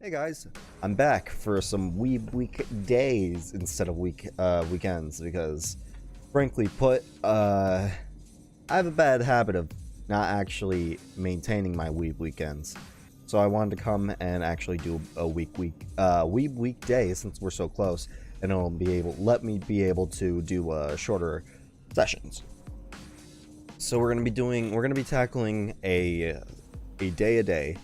Hey guys, I'm back for some week days instead of weekends because, frankly put, I have a bad habit of not actually maintaining my weekends. So I wanted to come and actually do a weekday since we're so close, and it'll let me be able to do shorter sessions. So we're gonna be tackling a day.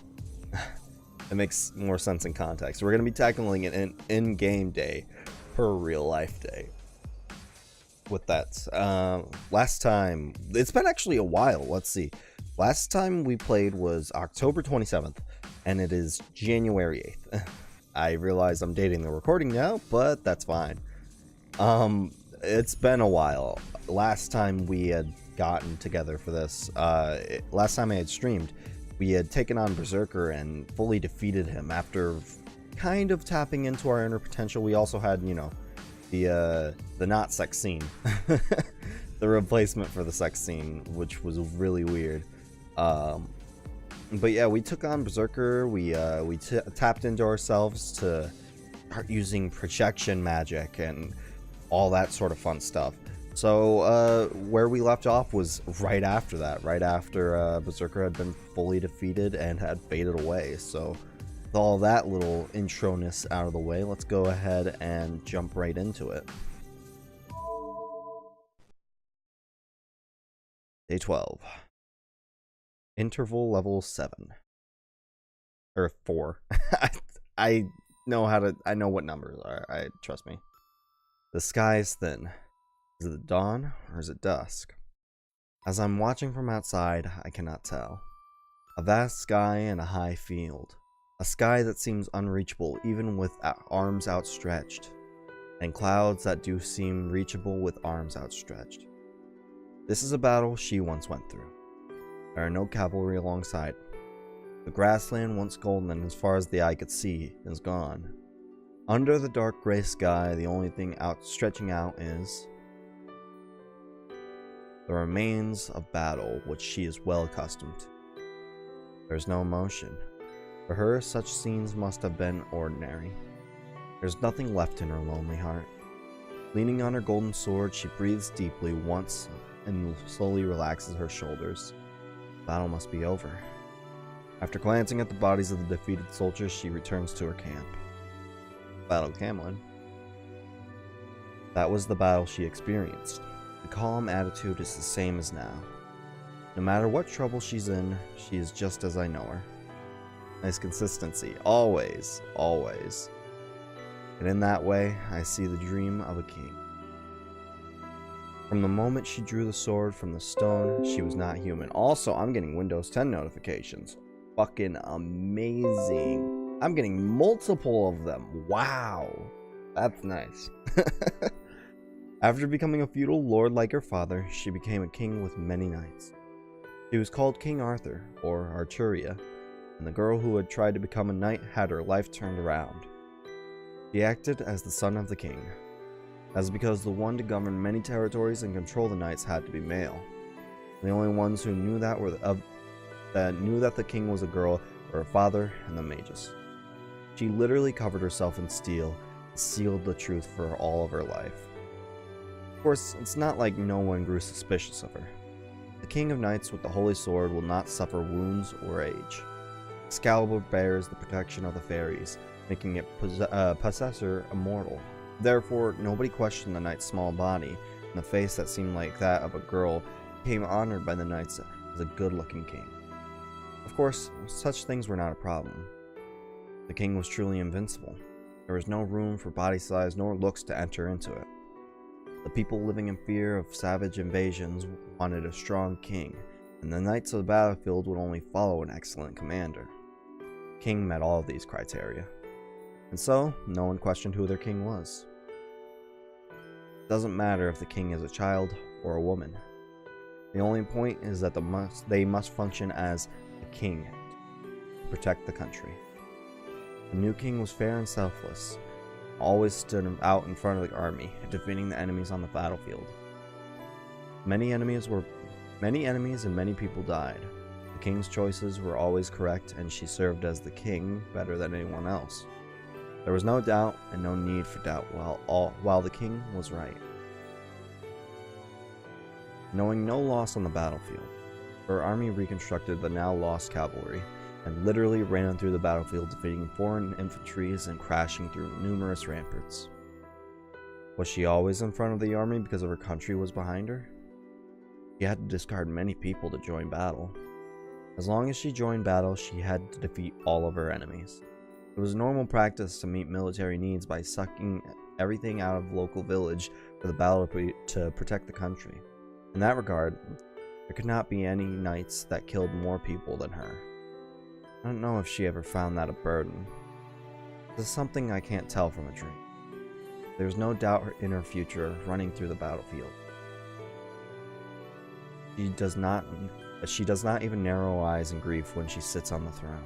It makes more sense in context. We're going to be tackling an in-game day per real-life day. With that, last time... It's been actually a while. Let's see. Last time we played was October 27th, and it is January 8th. I realize I'm dating the recording now, but that's fine. It's been a while. Last time we had gotten together for this, last time I had streamed, we had taken on Berserker and fully defeated him after kind of tapping into our inner potential. We also had, you know, the not sex scene. The replacement for the sex scene, which was really weird. But yeah, we took on Berserker. We tapped into ourselves to start using projection magic and all that sort of fun stuff. So, where we left off was right after that, right after Berserker had been fully defeated and had faded away. So, with all that little intro-ness out of the way, let's go ahead and jump right into it. Day 12. Interval level 7. Or 4. I know what numbers are, trust me. The sky is thin. Is it dawn, or is it dusk? As I'm watching from outside, I cannot tell. A vast sky and a high field. A sky that seems unreachable even with arms outstretched. And clouds that do seem reachable with arms outstretched. This is a battle she once went through. There are no cavalry alongside. The grassland, once golden and as far as the eye could see, is gone. Under the dark gray sky, the only thing stretching out is the remains of battle, which she is well accustomed to. There's no emotion. For her, such scenes must have been ordinary. There's nothing left in her lonely heart. Leaning on her golden sword, she breathes deeply once and slowly relaxes her shoulders. Battle must be over. After glancing at the bodies of the defeated soldiers, she returns to her camp. Battle Camlin. That was the battle she experienced. The calm attitude is the same as now. No matter what trouble she's in, she is just as I know her. Nice consistency. Always, always. And in that way, I see the dream of a king. From the moment she drew the sword from the stone, she was not human. Also, I'm getting Windows 10 notifications. Fucking amazing. I'm getting multiple of them. Wow. That's nice. After becoming a feudal lord like her father, she became a king with many knights. She was called King Arthur, or Arturia, and the girl who had tried to become a knight had her life turned around. She acted as the son of the king. That's because the one to govern many territories and control the knights had to be male. The only ones who knew that that the king was a girl were her father and the mages. She literally covered herself in steel and sealed the truth for all of her life. Of course, it's not like no one grew suspicious of her. The King of Knights with the Holy Sword will not suffer wounds or age. Excalibur bears the protection of the fairies, making it possessor immortal. Therefore, nobody questioned the knight's small body, and the face that seemed like that of a girl became honored by the knights as a good-looking king. Of course, such things were not a problem. The king was truly invincible. There was no room for body size nor looks to enter into it. The people living in fear of savage invasions wanted a strong king, and the knights of the battlefield would only follow an excellent commander. The king met all of these criteria, and so no one questioned who their king was. It doesn't matter if the king is a child or a woman. The only point is that they must function as a king to protect the country. The new king was fair and selfless. Always stood out in front of the army, defeating the enemies on the battlefield. Many enemies and many people died. The king's choices were always correct, and she served as the king better than anyone else. There was no doubt and no need for doubt while the king was right. Knowing no loss on the battlefield, her army reconstructed the now lost cavalry and literally ran through the battlefield, defeating foreign infantries and crashing through numerous ramparts. Was she always in front of the army because her country was behind her? She had to discard many people to join battle. As long as she joined battle, she had to defeat all of her enemies. It was normal practice to meet military needs by sucking everything out of local village for the battle to protect the country. In that regard, there could not be any knights that killed more people than her. I don't know if she ever found that a burden. This is something I can't tell from a dream. There's no doubt in her future running through the battlefield. She does not even narrow eyes in grief when she sits on the throne.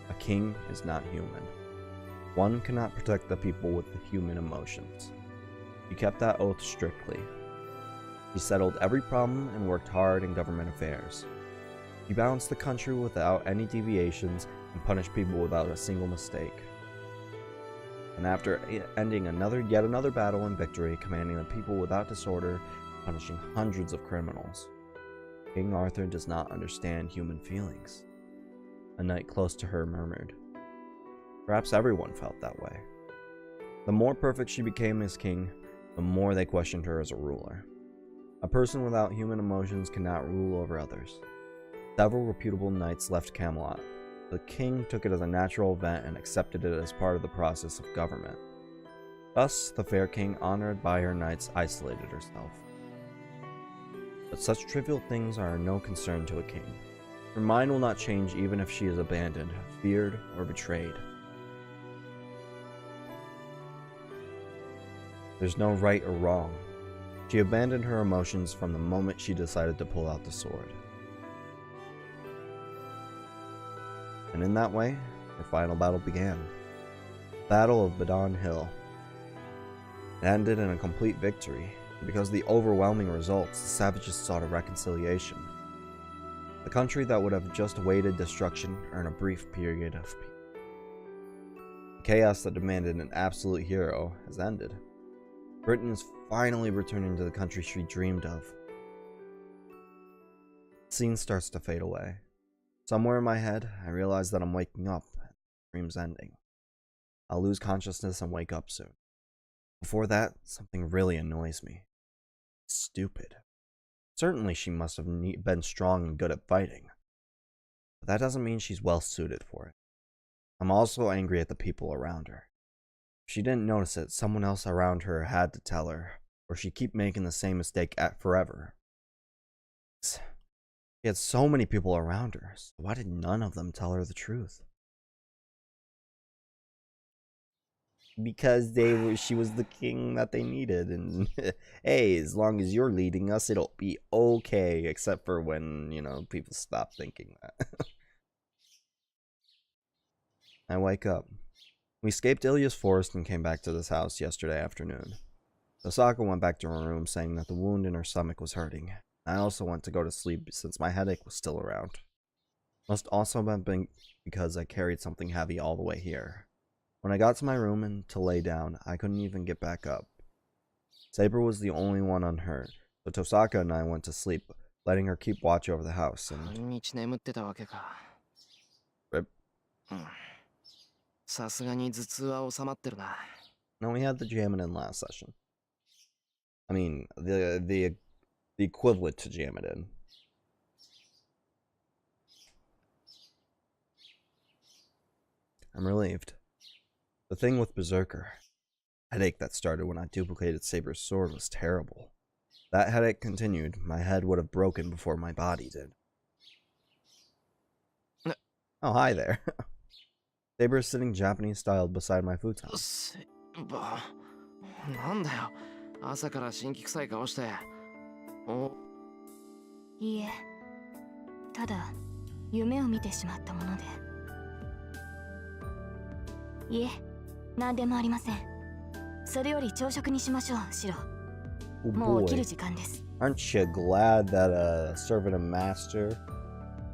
A king is not human. One cannot protect the people with the human emotions. She kept that oath strictly. She settled every problem and worked hard in government affairs. She balanced the country without any deviations and punished people without a single mistake. And after ending yet another battle and victory, commanding the people without disorder, punishing hundreds of criminals. King Arthur does not understand human feelings. A knight close to her murmured. Perhaps everyone felt that way. The more perfect she became as king, the more they questioned her as a ruler. A person without human emotions cannot rule over others. Several reputable knights left Camelot. The king took it as a natural event and accepted it as part of the process of government. Thus, the fair king, honored by her knights, isolated herself. But such trivial things are no concern to a king. Her mind will not change even if she is abandoned, feared, or betrayed. There's no right or wrong. She abandoned her emotions from the moment she decided to pull out the sword. And in that way, her final battle began. The Battle of Badon Hill. It ended in a complete victory. Because of the overwhelming results, the savages sought a reconciliation. The country that would have just awaited destruction earned a brief period of peace. The chaos that demanded an absolute hero has ended. Britain is finally returning to the country she dreamed of. The scene starts to fade away. Somewhere in my head, I realize that I'm waking up and the dream's ending. I'll lose consciousness and wake up soon. Before that, something really annoys me. Stupid. Certainly she must have been strong and good at fighting. But that doesn't mean she's well suited for it. I'm also angry at the people around her. If she didn't notice it, someone else around her had to tell her, or she'd keep making the same mistake forever. She had so many people around her, so why did none of them tell her the truth? Because she was the king that they needed, and hey, as long as you're leading us, it'll be okay, except for when, people stop thinking that. I wake up. We escaped Ilya's forest and came back to this house yesterday afternoon. Osaka went back to her room saying that the wound in her stomach was hurting. I also went to go to sleep since my headache was still around. Must also have been because I carried something heavy all the way here. When I got to my room and to lay down, I couldn't even get back up. Saber was the only one unhurt, so Tosaka and I went to sleep, letting her keep watch over the house and... Rip. No, we had the jamming in last session. I mean, the equivalent to jam it in. I'm relieved. The thing with Berserker, headache that started when I duplicated Saber's sword was terrible. That headache continued, my head would have broken before my body did. Oh, hi there. Saber is sitting Japanese-style beside my futon. Oh boy. Aren't you glad that servant and master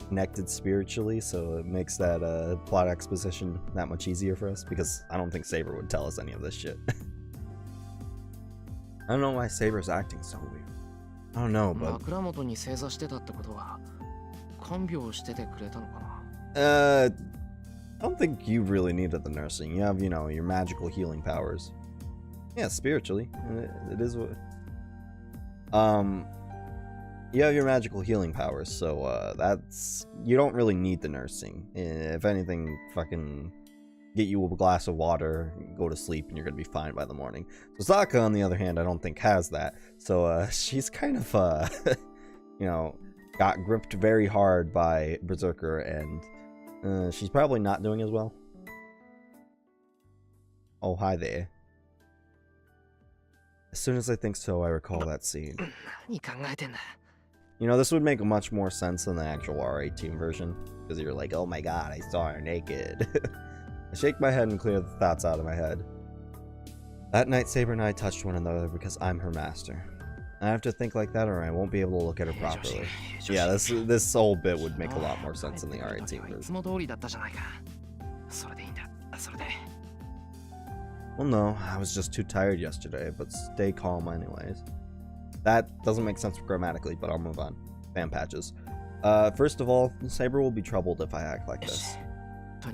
connected spiritually, so it makes that plot exposition that much easier for us, because I don't think Saber would tell us any of this shit. I don't know why Saber's acting so weird. I don't know, but I don't think you really needed the nursing. You have, you know, your magical healing powers. Yeah, spiritually. It is what... You have your magical healing powers, so that's... You don't really need the nursing. If anything, fucking get you a glass of water, go to sleep, and you're gonna be fine by the morning. So Sokka, on the other hand, I don't think has that. So she's kind of, you know, got gripped very hard by Berserker, and she's probably not doing as well. Oh, hi there. As soon as I think so, I recall that scene. You know, this would make much more sense than the actual R18 version, because you're like, oh my god, I saw her naked. I shake my head and clear the thoughts out of my head. That night, Saber and I touched one another because I'm her master. I have to think like that or I won't be able to look at her properly. Yeah, this whole bit would make a lot more sense in the R18 version. Well, no, I was just too tired yesterday, but stay calm anyways. That doesn't make sense grammatically, but I'll move on. Fan patches. First of all, Saber will be troubled if I act like this. I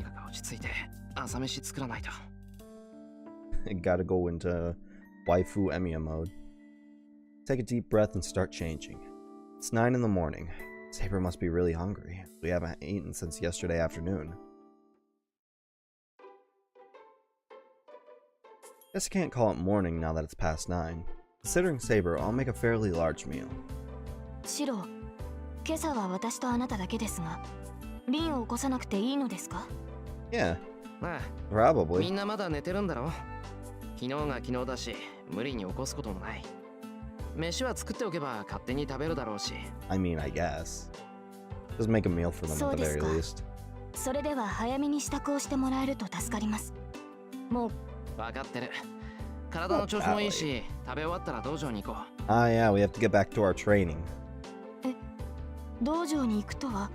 gotta go into waifu Emiya mode. Take a deep breath and start changing. It's 9 in the morning. Saber must be really hungry. We haven't eaten since yesterday afternoon. Guess I can't call it morning now that it's past 9. Considering Saber, I'll make a fairly large meal. Shiro, 今朝は私とあなただけですが、リンを起こさなくていいのですか? Yeah, probably. みんなまだ寝てるんだろ? 昨日が昨日だし、無理に起こすこともない。飯は作っておけば勝手に食べるだろうし。I mean, I guess. Just make a meal for them at the very least. それでは早めに支度をしてもらえると助かります。もう分かってる。体の調子もいいし、食べ終わったら道場に行こう。Ah, yeah, we have to get back to our training. 道場に行くとは、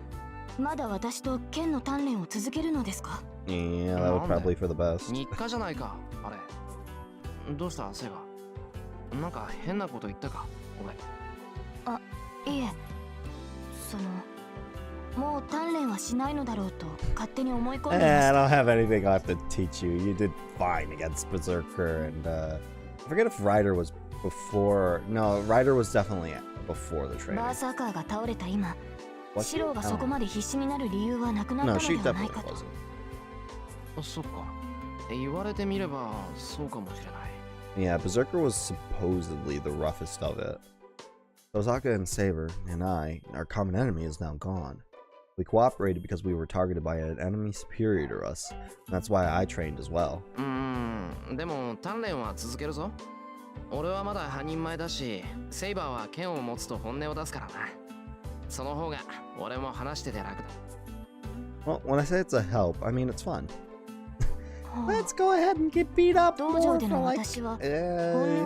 まだ私と剣の鍛錬を続けるのですか? Yeah, that was probably for the best. 日課じゃないか、あれ。どうした、セイバ? なんか変なこと言ったか、俺。あ、いえ。もう鍛錬はしないのだろうと勝手に思い込んでました。I don't have anything I have to teach you. You did fine against Berserker, and I forget if Ryder was before. No, Ryder was definitely before the training. バーサーカーが倒れた今、シロがそこまで必死になる理由はなくなったのではないかと。そっか。言われてみればそうかもしれない。Yeah, Berserker was supposedly the roughest of it. Osaka and Saber and I, our common enemy, is now gone. We cooperated because we were targeted by an enemy superior to us. That's why I trained as well. でも鍛錬は続けるぞ。俺はまだ半人前だし、セイバーは剣を持つと本音を出すからな。その方が俺も話してて楽だ。Well, when I say it's a help, I mean it's fun. Let's go ahead and get beat up more for like...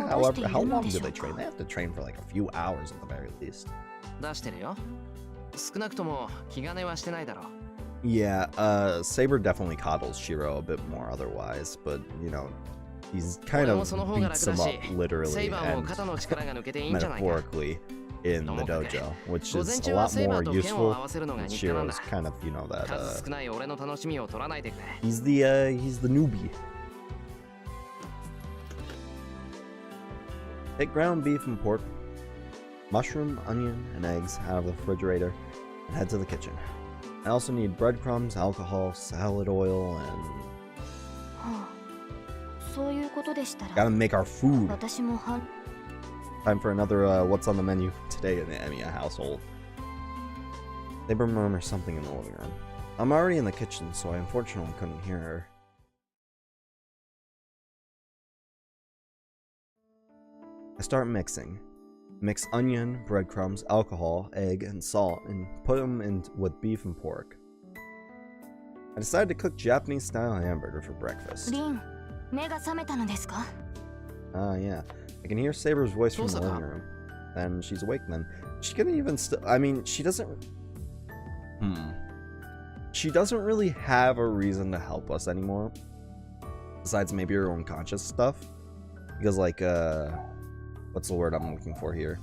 however, how long do they train? They have to train for like a few hours at the very least. 出してるよ。少なくとも気兼ねはしてないだろう。Yeah, Saber definitely coddles Shiro a bit more otherwise, but you know, he's kind of beats him up literally and metaphorically in the dojo, which is a lot more useful. Shiro's kind of, you know, that he's the newbie. Take ground beef and pork, mushroom, onion, and eggs out of the refrigerator and head to the kitchen. I also need breadcrumbs, alcohol, salad oil, and... Gotta make our food. Time for another what's on the menu today in the Emiya household. Saber murmurs something in the living room. I'm already in the kitchen, so I unfortunately couldn't hear her. I start mixing. Mix onion, breadcrumbs, alcohol, egg, and salt, and put them in with beef and pork. I decided to cook Japanese-style hamburger for breakfast. Yeah. I can hear Saber's voice from the living room. And she's awake then. She couldn't even I mean, she doesn't... She doesn't really have a reason to help us anymore. Besides maybe her own conscious stuff. Because, like, what's the word I'm looking for here?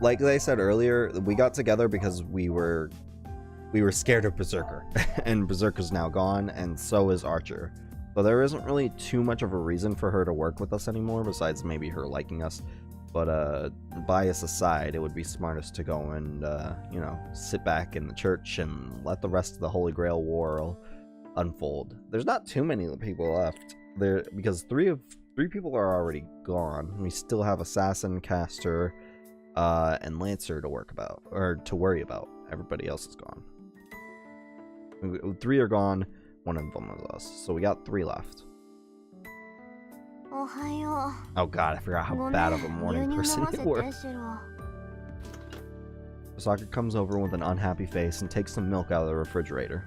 Like I said earlier, we got together because we were scared of Berserker. And Berserker's now gone, and so is Archer. So there isn't really too much of a reason for her to work with us anymore, besides maybe her liking us. But, bias aside, it would be smartest to go and, you know, sit back in the church and let the rest of the Holy Grail War unfold. There's not too many people left there, because three people are already gone. We still have Assassin, Caster, and Lancer to worry about. Everybody else is gone. 3 are gone, 1 of them was us. So we got 3 left. Oh god, I forgot how bad of a morning person you were. Osaka comes over with an unhappy face and takes some milk out of the refrigerator.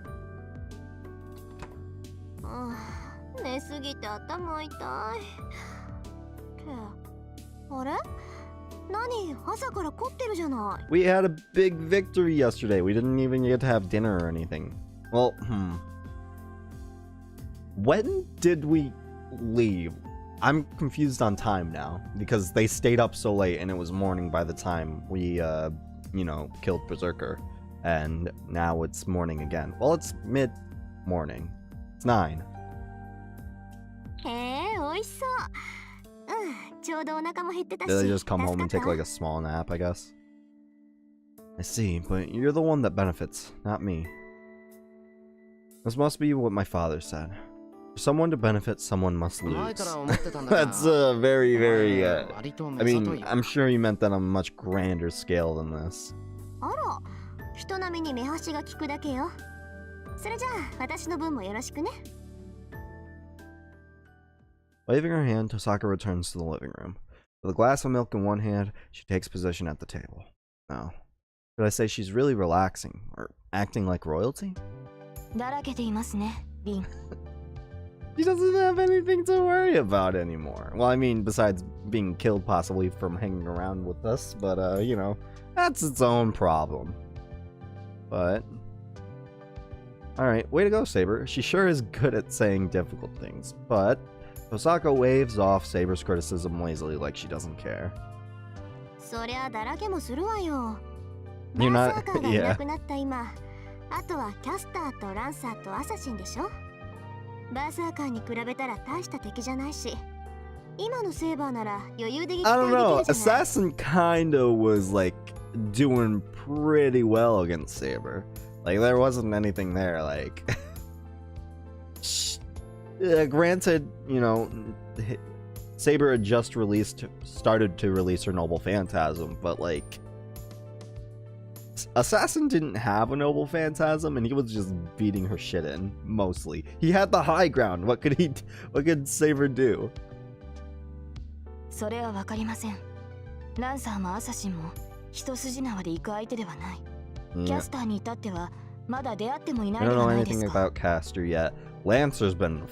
We had a big victory yesterday. We didn't even get to have dinner or anything. Well, when did we leave? I'm confused on time now, because they stayed up so late and it was morning by the time we, you know, killed Berserker. And now it's morning again. Well, it's mid-morning. It's 9. Did they just come home and take like a small nap, I guess? I see, but you're the one that benefits, not me. This must be what my father said. For someone to benefit, someone must lose. That's very, very, I mean, I'm sure you meant that on a much grander scale than this. Waving her hand, Tosaka returns to the living room. With a glass of milk in one hand, she takes position at the table. No. Should I say she's really relaxing, or acting like royalty? She doesn't have anything to worry about anymore. Well, I mean, besides being killed possibly from hanging around with us, but, you know, that's its own problem. But... alright, way to go, Saber. She sure is good at saying difficult things, but... Osaka waves off Saber's criticism lazily like she doesn't care. You're not... yeah. I don't know, Assassin kinda was like doing pretty well against Saber. Like there wasn't anything there, like granted, you know, Saber had just started to release her Noble Phantasm, but like Assassin didn't have a Noble Phantasm, and he was just beating her shit in, mostly. He had the high ground. What could Saber do? I don't know anything about Caster yet. Lancer's been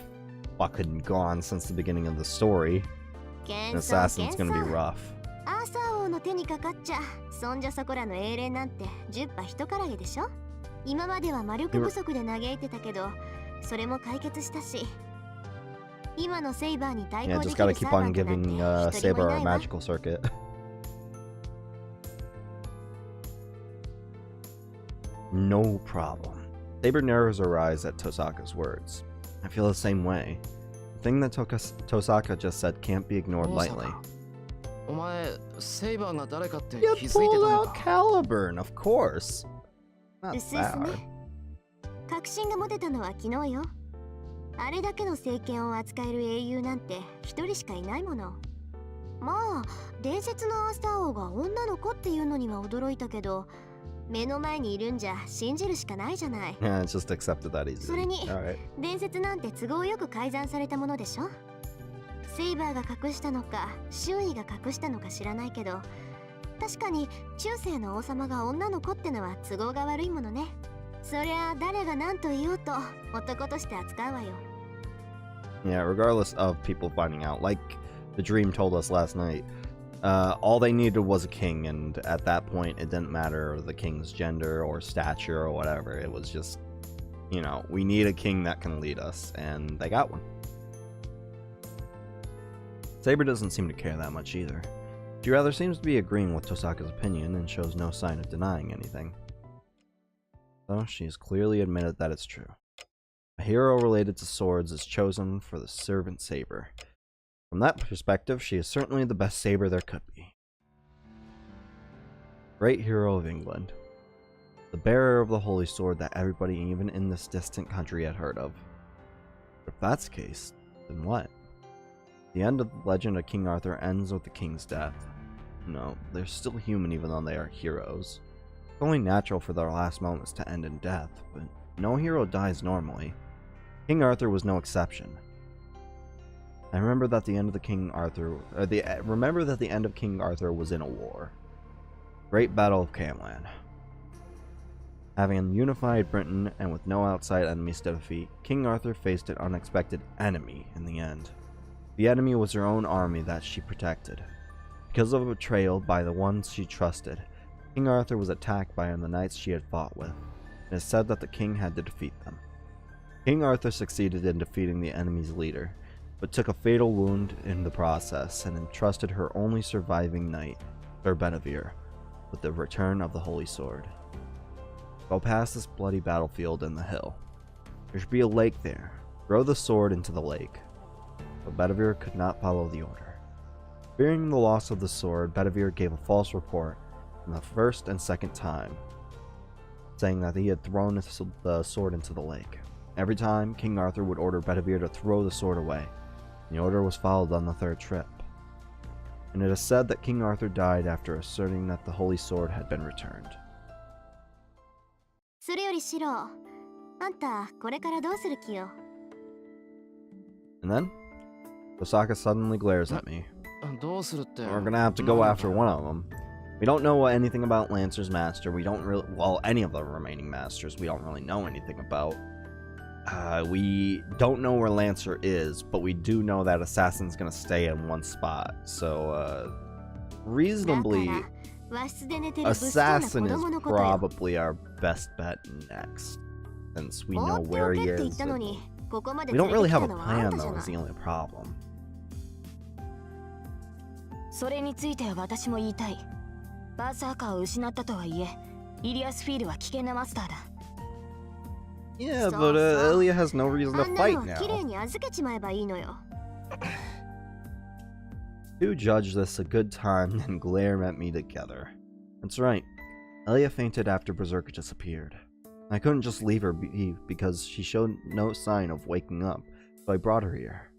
fucking gone since the beginning of the story. And Assassin's gonna be rough. Yeah, just gotta keep on giving Saber our magical circuit. No problem. Saber narrows her eyes at Tosaka's words. I feel the same way. The thing that Tosaka just said can't be ignored lightly. You pulled out Caliburn, of course. Not that hard. Yeah, it's just accepted that easily. Alright. セイバーが隠したのか周囲が隠したのか知らないけど確かに中世の王様が女の子ってのは都合が悪いものねそりゃ誰が何と言おうと男として扱うわよ Yeah, regardless of people finding out, like the dream told us last night, All they needed was a king, and at that point, it didn't matter the king's gender or stature or whatever. It was just, you know, we need a king that can lead us, and they got one. Saber doesn't seem to care that much either. She rather seems to be agreeing with Tosaka's opinion and shows no sign of denying anything. So she has clearly admitted that it's true. A hero related to swords is chosen for the servant saber. From that perspective, she is certainly the best saber there could be. Great hero of England. The bearer of the holy sword that everybody even in this distant country had heard of. But if that's the case, then what? The end of the legend of King Arthur ends with the king's death. No, they're still human even though they are heroes. It's only natural for their last moments to end in death, but no hero dies normally. King Arthur was no exception. I remember that the end of King Arthur was in a war. Great Battle of Camlan. Having unified Britain and with no outside enemies to defeat, King Arthur faced an unexpected enemy in the end. The enemy was her own army that she protected. Because of a betrayal by the ones she trusted, King Arthur was attacked by the knights she had fought with. It is said that the king had to defeat them. King Arthur succeeded in defeating the enemy's leader, but took a fatal wound in the process and entrusted her only surviving knight, Sir Bedivere, with the return of the Holy Sword. Go past this bloody battlefield in the hill. There should be a lake there. Throw the sword into the lake. But Bedivere could not follow the order. Fearing the loss of the sword, Bedivere gave a false report on the first and second time, saying that he had thrown the sword into the lake. Every time, King Arthur would order Bedivere to throw the sword away. The order was followed on the third trip. And it is said that King Arthur died after asserting that the Holy Sword had been returned. それよりシロ、あんたこれからどうする気よ? And then, Tosaka suddenly glares at me. どうするって We're gonna have to go after one of them. We don't know anything about Lancer's master. We don't really, well, any of the remaining masters we don't really know anything about. We don't know where Lancer is, but we do know that Assassin's gonna stay in one spot. So, reasonably, Assassin is probably our best bet next, since we know where he is. We don't really have a plan, though, is the only problem. それについては私も言いたい。バーサーカーを失ったとはいえ、イリアスフィールは危険なマスターだ。Yeah, but Ilya has no reason to fight now. Two judge this a good time and glare at me together. That's right. Ilya fainted after Berserker disappeared. I couldn't just leave her be because she showed no sign of waking up, so I brought her here.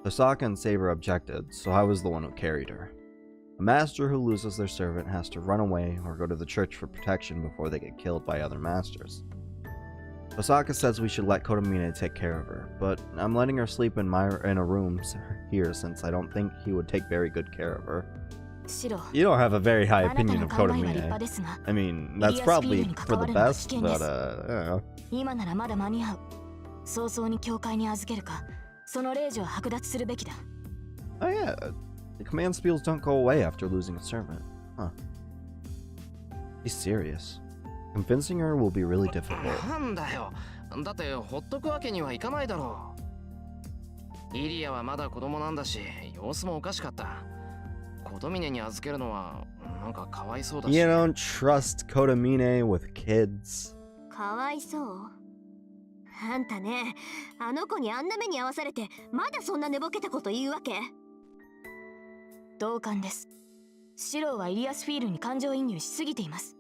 Tosaka and Saber objected, so I was the one who carried her. A master who loses their servant has to run away or go to the church for protection before they get killed by other masters. Osaka says we should let Kotomine take care of her, but I'm letting her sleep in a room here since I don't think he would take very good care of her. You don't have a very high opinion of Kotomine. I mean, that's probably for the best, but I don't know. 早々に教会に預けるか、その令状を剥奪するべきだ。Oh yeah, the command spells don't go away after losing a servant. Huh. He's serious. Convincing her will be really difficult. なんだよ。だってほっとくわけにはいかないだろう。イリアはまだ子供なんだし、様子もおかしかった。コトミネに預けるのはなんかかわいそうだし。You don't trust Kotomine with kids. かわいそう。あんたね、あの子にあんな目に遭わされて、まだそんな寝ぼけたこと言うわけ？同感です。シローはイリアスフィールに感情移入しすぎています。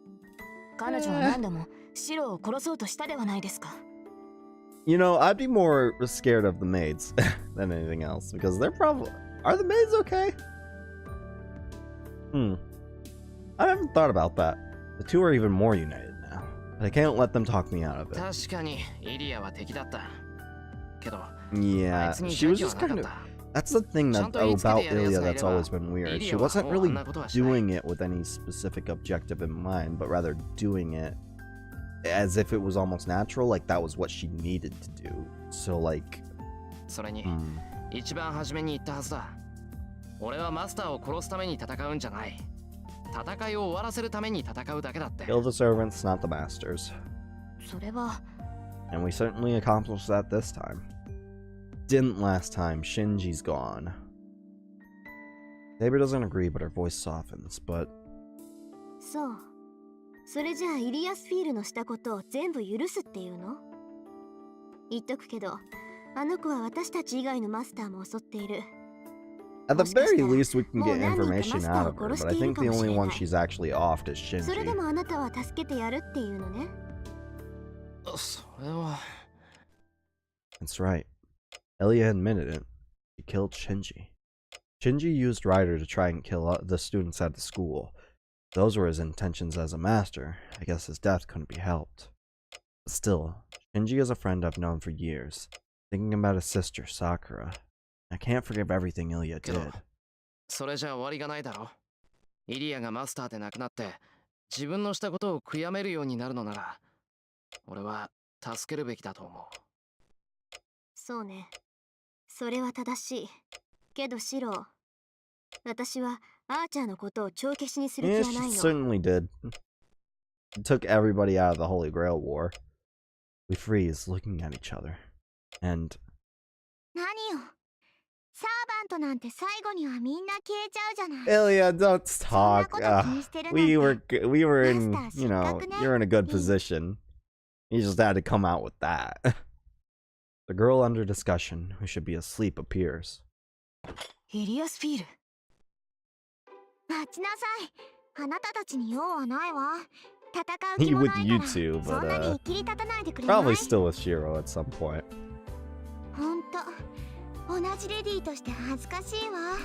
彼女は何度もシローを殺そうとしたではないですか。You know, I'd be more scared of the maids than anything else because they're probably. Are the maids okay? I haven't thought about that. The two are even more united now. But I can't let them talk me out of it. 確かにイリアは敵だった。けど、yeah, she was just kind of. That's the thing that about Ilya that's always been weird. She wasn't really doing it with any specific objective in mind, but rather doing it as if it was almost natural, like that was what she needed to do. So like, それに、一番初めに言ったはずだ。俺はマスターを殺すために戦うんじゃない。戦いを終わらせるために戦うだけだって。Kill the servants, not the masters. それは And we certainly accomplished that this time. Didn't last time. Shinji's gone. Saber doesn't agree, but her voice softens. But そう。それじゃあイリアスフィールのしたことを全部許すっていうの？言っとくけど、あの子は私たち以外のマスターも襲っている。at the very least, we can get information out of her. But I think the only one she's actually offed is Shinji. それでもあなたは助けてやるっていうのね。それは。That's right. Elia admitted it. He killed Shinji. Shinji used Ryder to try and kill the students at the school. Those were his intentions as a master. I guess his death couldn't be helped. But still, Shinji is a friend I've known for years. Thinking about his sister, Sakura. I can't forgive everything Ilya did. それじゃ終わりがないだろ。イリアがマスターで亡くなって自分のしたことを悔やめるようになるのなら、俺は助けるべきだと思う。そうね。それは正しい。けどシロ、私はアーチャーのことを帳消しにする気 Yeah, はない she の。 certainly did. It took everybody out of the Holy Grail War. We freeze, looking at each other. And 何よ。サーバントなんて最後にはみんな消えちゃうじゃない。 Ilya, don't talk. We were in, you know, you're in a good position. You just had to come out with that. The girl under discussion, who should be asleep, appears. イリアスフィール。待ちなさい。あなたたちに用はないわ。戦う気もないから。 With you two, そんなに切り立たないでくれない？ probably still with Shiro at some point. ほんと、同じレディーとして恥ずかしいわ。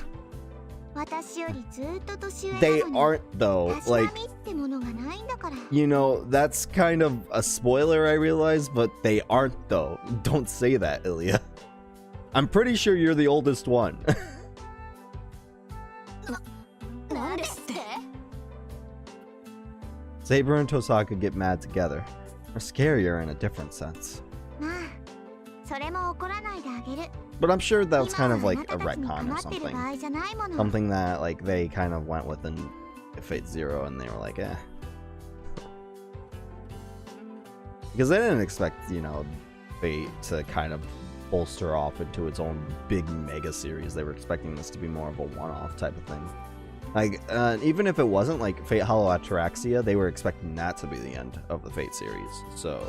私よりずっと年上なのに。 They aren't though. Like, ってものがないんだから。 you know, that's kind of a spoiler, I realize, but they aren't though. Don't say that, Ilya. I'm pretty sure you're the oldest one. なんですって？ Saber and Tosaka get mad together. Or scarier in a different sense. まあ、それも怒らないであげる。 But I'm sure that's kind of like a retcon or something. Something that like they kind of went with in Fate Zero and they were like, eh. Because they didn't expect, you know, Fate to kind of bolster off into its own big mega series. They were expecting this to be more of a one-off type of thing. Like, even if it wasn't like Fate Hollow Ataraxia, they were expecting that to be the end of the Fate series. So,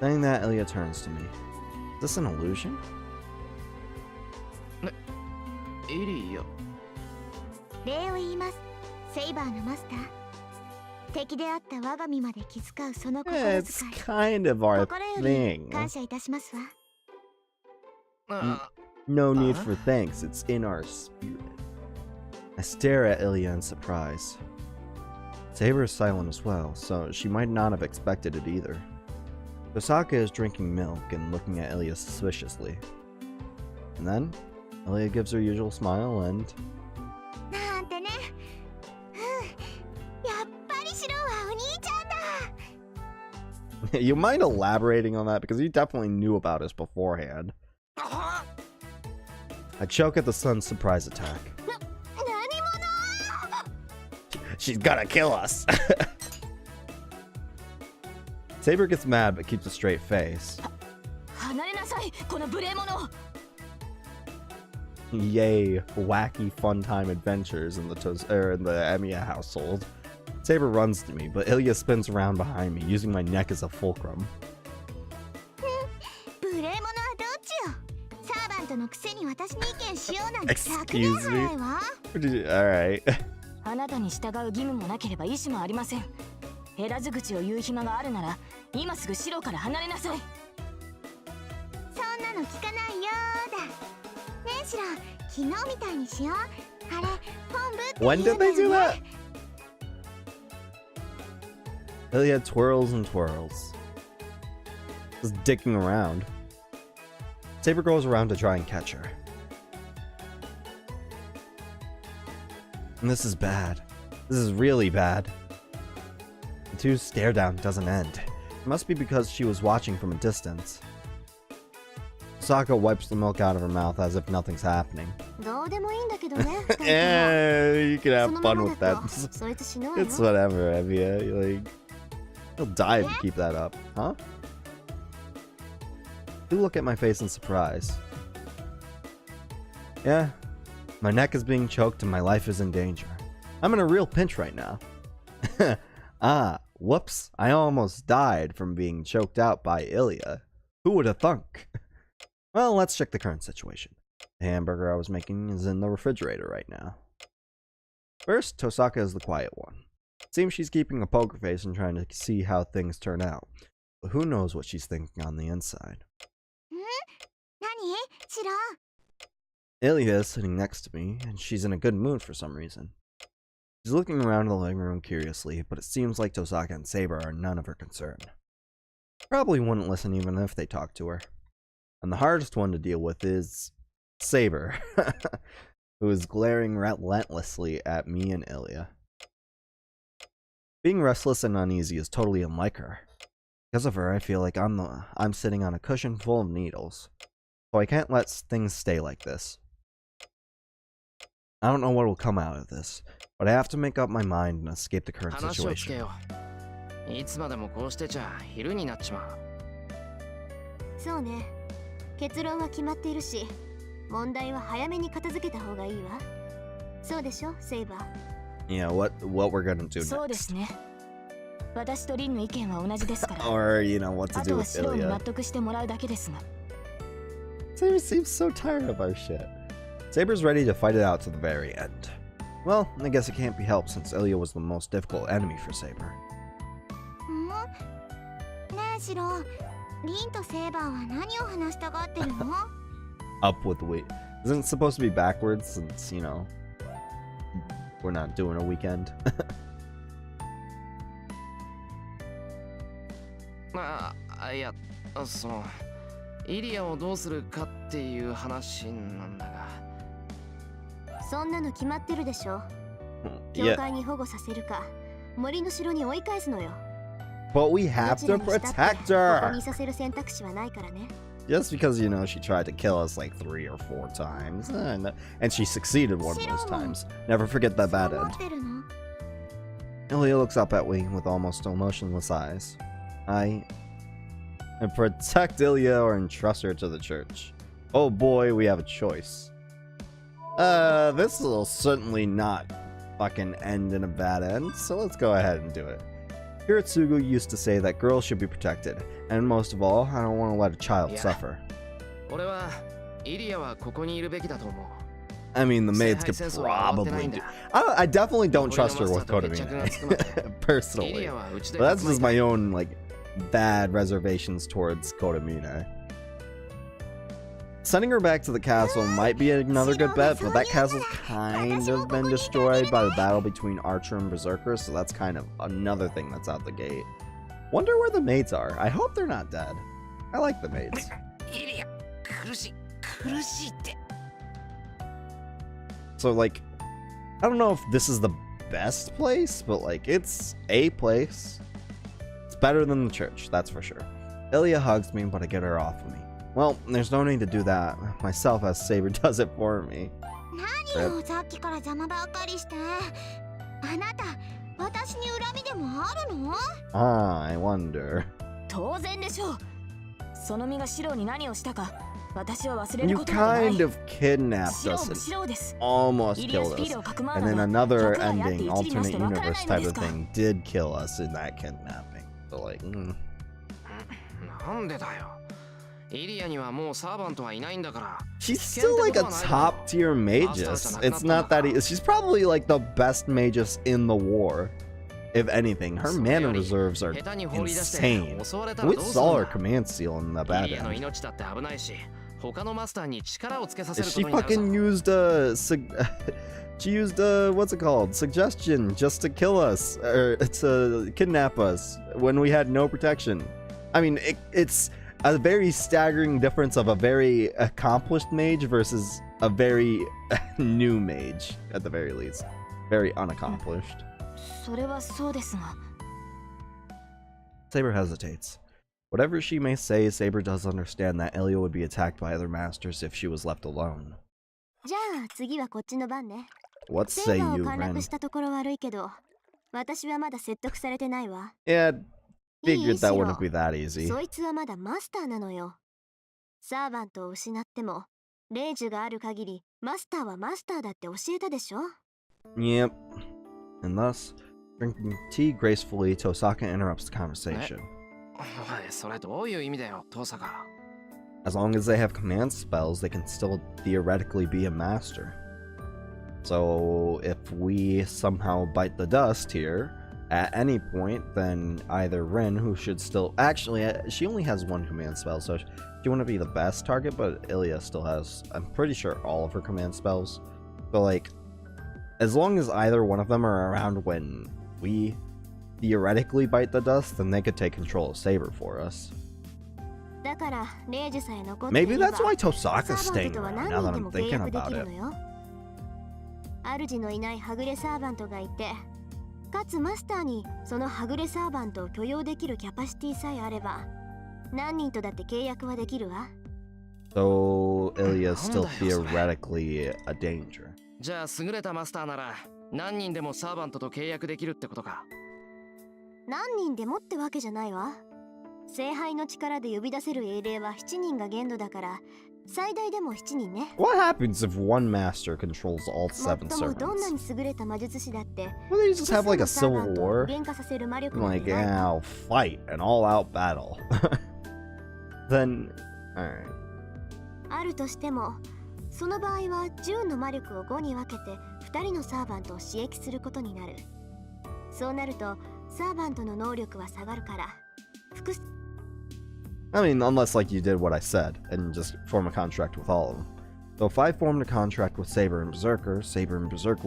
Saying that, Ilya turns to me. Is this an illusion? イリア。礼を言います。セイバーのマスター。敵であった我が身まで気遣うその心 Yeah, 遣 it's い。 kind of our 心より thing. 感謝いたしますわ。No need for thanks, it's in our spirit. I stare at Ilya in surprise. Saber is silent as well, so she might not have expected it either. Tosaka is drinking milk and looking at Ilya suspiciously. And then, Ilya gives her usual smile and... なんてね。やっぱりシロはお兄ちゃんだ。 You mind elaborating on that? Because you definitely knew about us beforehand. I choke at the sun's surprise attack. She's gonna kill us! Saber gets mad but keeps a straight face. 離れなさい、この無礼者。 Yay, wacky fun time adventures in the Emiya household. Saber runs to me, but Ilya spins around behind me, using my neck as a fulcrum. 無礼者はどっちよ。サーバントのくせに私に意見しようなんて100 Excuse 年 me? 早いわ。 Alright. あなたに従う義務もなければ意思もありません。減らず口を言う暇があるなら、今すぐ城から離れなさい。そんなの聞かないよーだ。ねえシロ、昨日みたいにしよう。あれ、本部って言 When う did の they do よ that? ね。Ilya twirls and twirls. Just dicking around. Saber goes around to try and catch her. And this is bad. This is really bad. The two stare down doesn't end. It must be because she was watching from a distance. Sokka wipes the milk out of her mouth as if nothing's happening. どうでもいいんだけどね。二人とも Yeah, you can そ have のま fun ま with だ that. とそいつ死ぬわよ。 It's whatever, Evia. Like, he'll die if you keep that up, huh? You look at my face in surprise. Yeah, my neck is being choked and my life is in danger. I'm in a real pinch right now. Ah, whoops. I almost died from being choked out by Ilya. Who would have thunk? Well, let's check the current situation. The hamburger I was making is in the refrigerator right now. First, Tosaka is the quiet one. It seems she's keeping a poker face and trying to see how things turn out. But who knows what she's thinking on the inside. 何シロ Ilya is sitting next to me, and she's in a good mood for some reason. She's looking around the living room curiously, but it seems like Tosaka and Saber are none of her concern. Probably wouldn't listen even if they talked to her. And the hardest one to deal with is Saber, who is glaring relentlessly at me and Ilya. Being restless and uneasy is totally unlike her. Because of her, I feel like I'm sitting on a cushion full of needles. So I can't let things stay like this. I don't know what will come out of this, but I have to make up my mind and escape the current 話をつけ situation. よう。いつまでもこうしてちゃ昼になっちまう。そうね。結論は決まっているし、問題は早めに片付けた方がいいわ。そうでしょ、セイバー。Yeah, what we're gonna do そうで next. すね。私とリンの意見は同じですから。 Or, you know, what to あ do とは with シロに納 Ilya. 得してもらうだけですが。 Saber seems so tired of our shit. Saber's ready to fight it out to the very end. Well, I guess it can't be helped since Ilya was the most difficult enemy for Saber. んねえシロ、リンとセイバーは何を話したがってるの Up with the weight. Isn't it supposed to be backwards since, you know, we're not doing a weekend? いや、イリアをどうするかっていう話なんだが。そんなの決まってるでしょ。教 Yeah, 会に保護させるか、森の城に追い返すのよ。 but we ど have ちら to にしたって protect ここ her! にさせる選択肢はないからね。 Just because, you know, she tried to kill us like 3 or 4 times. And she succeeded one of those times. Never forget that そう bad 思 end. ってるの Ilya looks up at me with almost emotionless eyes. I protect Ilya or entrust her to the church. Oh boy, we have a choice. This will certainly not fucking end in a bad end, so let's go ahead and do it. Hiratsugu used to say that girls should be protected, and most of all, I don't want to let a child Yeah. suffer. 俺はイリアはここにいるべきだと思う。 I mean, the maids could 聖杯戦争は終わってない probably ん do. だ。 I definitely don't trust her with 俺のマスターと決着がつくまで Kotomine, イ personally. リアはうちで But that's かくまい just た my い。 own, like, bad reservations towards Kotomine. Sending her back to the castle might be another good bet, but that castle's kind of been destroyed by the battle between Archer and Berserker, so that's kind of another thing that's out the gate. Wonder where the maids are. I hope they're not dead. I like the maids. イリア、苦しいって。 So, like, I don't know if this is the best place, but, like, it's a place. It's better than the church, that's for sure. Ilya hugs me, but I get her off of me. Well, there's no need to do that myself, as Saber does it for me. 何よ、さっきから邪魔ばっかりして。あなた、私に恨みでもあるの Ah, I wonder. 当然でしょう。その身がシロに何をしたか、私は忘れる You ことなどない。 kind of kidnapped シロ us も and シロです。 almost イリア killed スピー us. ドをかくまう And の then が another 100やって ending, 一理なし alternate てわからない universe の type です of か。 thing did kill us in that kidnapping. So, like, なんでだよ。イリアにはもうサーバントはいないんだから。 she's still like a top tier magus. It's not that she's probably like the best magus in the war. If anything, her mana reserves are insane. We saw her command seal in the イ bad リアの end. 命だって危ないし、他のマスターに力をつけさせるこ She とになるぞ。 fucking used she used what's it called? Suggestion just to kill us or to kidnap us when we had no protection. I mean, it's a very staggering difference of a very accomplished mage versus a very new mage at the very least. Very unaccomplished. それはそうですが。 Saber hesitates. Whatever she may say, Saber does understand that Ilya would be attacked by other masters if she was left alone. じゃあ次はこっちの番ね。 What セ say イバーを you, 陥落 Ren? したところ悪いけど、私はまだ説得されてないわ。 Yeah, いい figured that シロ wouldn't be that easy. そいつはまだマスターなのよ。サーバントを失っても、霊樹がある限り、マスターはマスターだって教えたでしょ。 Yep. And thus, drinking tea gracefully, Tosaka interrupts the conversation. おい、それどういう意味だよ、トサカ。 As long as they have command spells, they can still theoretically be a master. So, if we somehow bite the dust here, at any point, then either Ren, who should still... Actually, she only has one command spell, so she wouldn't be the best target, but Ilya still has, I'm pretty sure, all of her command spells. So, like, as long as either one of them are around when we theoretically bite the dust, then they could take control of Saber for us. だから霊樹さえ残っていれ Maybe ば that's why サ Tosaka's ーバン staying トとは around, 何 now 人 that で I'm も契 thinking 約で about きる it. のよ。主のいないはぐれサーバントがいて、かつマスターにそのはぐれサーバントを許容できるキャパシティさえあれば、何人とだって契約はできるわ。 So, Ilya is still なんだよ、それ。 theoretically a danger. じゃあ優れたマスターなら何人でもサーバントと契約できるってことか。何人でもってわけじゃないわ。聖杯の力で呼び出せる英霊は7人が限度だから、最大でも7人ね。 What happens if one master controls all もっ seven ともどんな servants? に優れた魔術師だって、 Well, they just have like a 複数のサーバ civil ントを war. 具現化させる魔力なん Like, てないわ。 yeah, fight, an all-out battle. Then, alright. あるとしても、その場合は10の魔力を5に分けて2人のサーバントを刺激することになる。そうなるとサーバントの能力は下がるから、複数 I mean, unless like you did what I said and just form a contract with all of them. So if I formed a contract with Saber and Berserker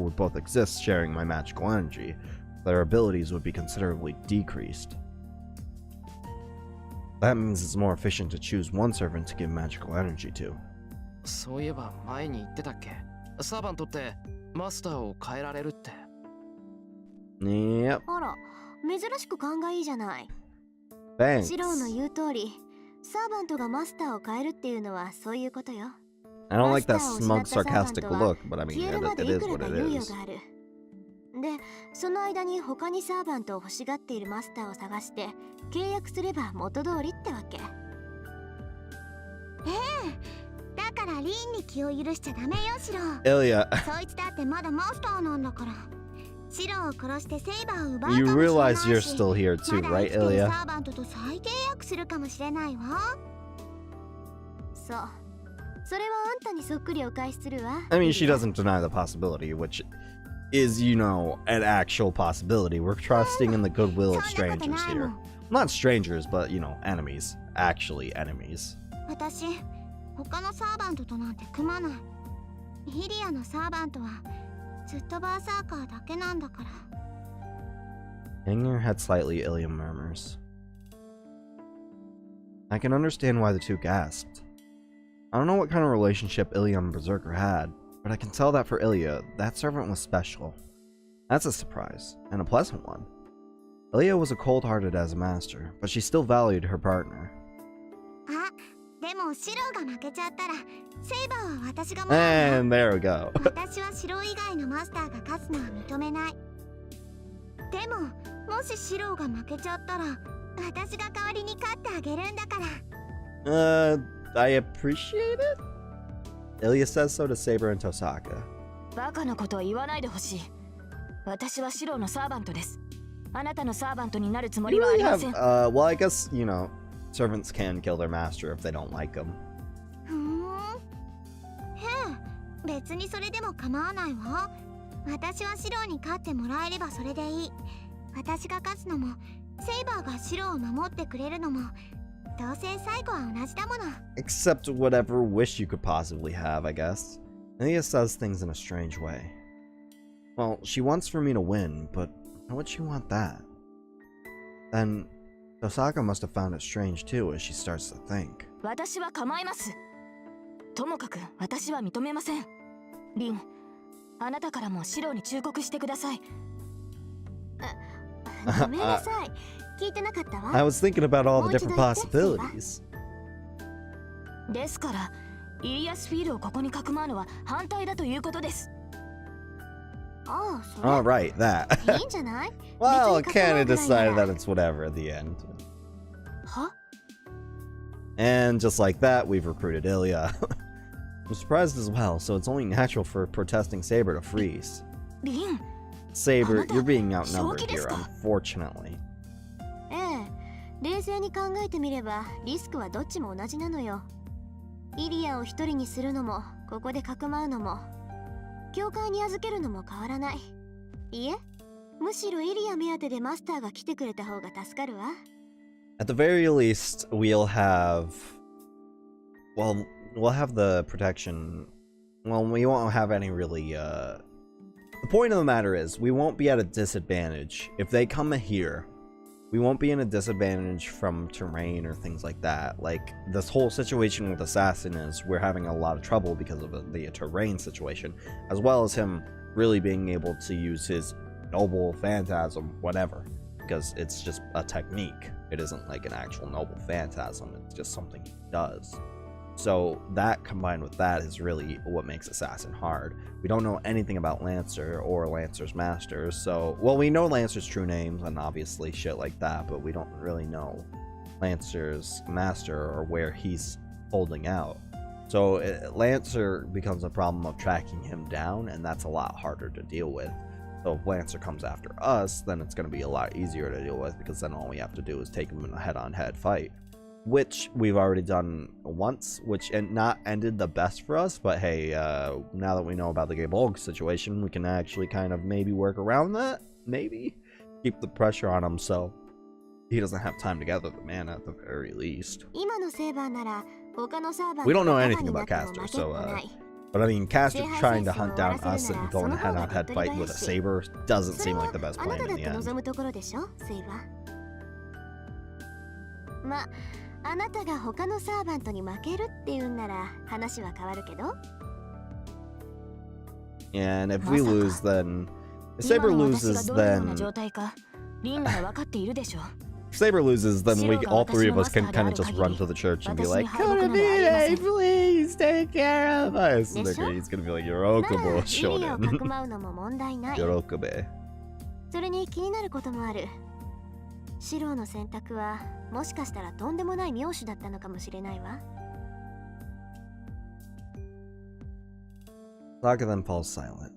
would both exist sharing my magical energy. Their abilities would be considerably decreased. That means it's more efficient to choose one servant to give magical energy to. そういえば前に言ってたっけ、サーバントってマスターを変えられるって。 Yep, あら、珍しく勘がいいじゃない。 thanks. シローの言う通り、サーバントがマスターを変えるっていうのはそういうことよ。 I don't like that マスターを smug, 失ったサーバン sarcastic トは look, but I mean, 消えるま it でい is くら what か it 猶予 is. がある。で、その間に他にサーバントを欲しがっているマスターを探して契約すれば元通りってわけ。だからリンに気を許しちゃダメよシロ。 Ilya, そいつだってまだマスターなんだから。シロを殺してセイバーを奪うか you もしれない realize し you're still here ま too, だ right, 生きてる Ilya? サーバントと再契約するかもしれないわ。そう。それはあんたにそっくりお返しするわ。 I mean, she doesn't deny the possibility, which is, you know, an actual possibility. We're trusting in the goodwill of そんなこと strangers ないも here. ん。 Not strangers, but, you know, enemies. Actually, enemies. 私、他のサーバントとなんて組まない。ヒリアのサーバントはずっとバーサーカーだけなんだから。Hanging her head slightly, Ilya murmurs. I can understand why the two gasped. I don't know what kind of relationship Ilya and Berserker had, but I can tell that for Ilya, that servant was special. That's a surprise, and a pleasant one. Ilya was a cold-hearted as a master, but she still valued her partner. あ、でもシロが負けちゃったらセイバーは私がもらうわ。 And there we go. 私はシロ以外のマスターが勝つのは認めない。でも、もしシロが負けちゃったら私が代わりに勝ってあげるんだから。I appreciate it? Ilya says so to Saber and Tosaka. バカなことは言わないでほしい。私はシロのサーバントです。あなたのサーバントになるつも We りはあ really りま have, せん。 well, I guess, you know, servants can kill their master if they don't like him. ふーん。へえ、別にそれでも構わないわ。私はシロに勝ってもらえればそれでいい。私が勝つのも、セイバーがシロを守ってくれるのも、どうせ最後は同じだもの。 Except whatever wish you could possibly have, I guess. Ilya says things in a strange way. Well, she wants for me to win, but how would she want that? Then, Tosaka must have found it strange too as she starts to think. 私は構います。ともかく私は認めません。リン、あなたからもシロに忠告してください。ごめんなさい。聞いてなかったわ。 I was thinking about all the different もう一度言って possibilities. ですからイリアスフィールをここにかくまうのは反対だということです。ああ、それ All right, that. いいんじゃない？ Well, 別にかくま Canada うぐらい decided なら that it's whatever at the end. は？ And just like that, we've recruited Ilya. I'm surprised as well, so it's only natural for protesting Saber to freeze. リン、 Saber, you're being 正 outnumbered 気です here, か？ unfortunately. ええ、冷静に考えてみればリスクはどっちも同じなのよ。イリアを一人にするのもここでかくまうのも教会に預けるのも変わらない。いえ、むしろイリア目当てでマスターが来てくれた方が助かるわ。 At the very least, we'll have the protection. Well, we won't have any really, the point of the matter is, we won't be at a disadvantage. If they come here, we won't be in a disadvantage from terrain or things like that. Like, this whole situation with Assassin is, we're having a lot of trouble because of the terrain situation, as well as him really being able to use his noble phantasm, whatever, because it's just a technique. It isn't like an actual noble phantasm, it's just something he does. So that combined with that is really what makes Assassin hard. We don't know anything about Lancer or Lancer's masters, so, well, we know Lancer's true names and obviously shit like that, but we don't really know Lancer's master or where he's holding out. So Lancer becomes a problem of tracking him down, and that's a lot harder to deal with. So if Lancer comes after us, then it's going to be a lot easier to deal with, because then all we have to do is take him in a head-on-head fight. Which we've already done once, which not ended the best for us, but hey, now that we know about the Gabolg situation, we can actually kind of maybe work around that, maybe? Keep the pressure on him so he doesn't have time to gather the mana at the very least. 今のセーバーなら他のサーバー We don't know と anything にな about っても Caster, 負けっ so, こない。 but I mean, Caster trying to hunt down us and going head-on-head fight with a saber doesn't そ seem れは like the best あな plan ただ in っ the て end. 望むところでしょ、セイバー。ま、あなたが他のサーバントに負けるって言うんなら話は変わるけど。 And if we lose, then... If 今 Saber の私 loses, がどのような then... 状態かリンなら分かっているでしょう。 If Saber loses, then we all three of us can kind of just run to the church and be like, Konamine, please take care of us. And then he's gonna be like, なら Yorokubo イリアをか Shonen. くまうのも問題ない。 Yorokube. それに気になることもある。シローの選択はもしかしたらとんでもない妙手だったのかもしれないわ。 Sokka then falls silent.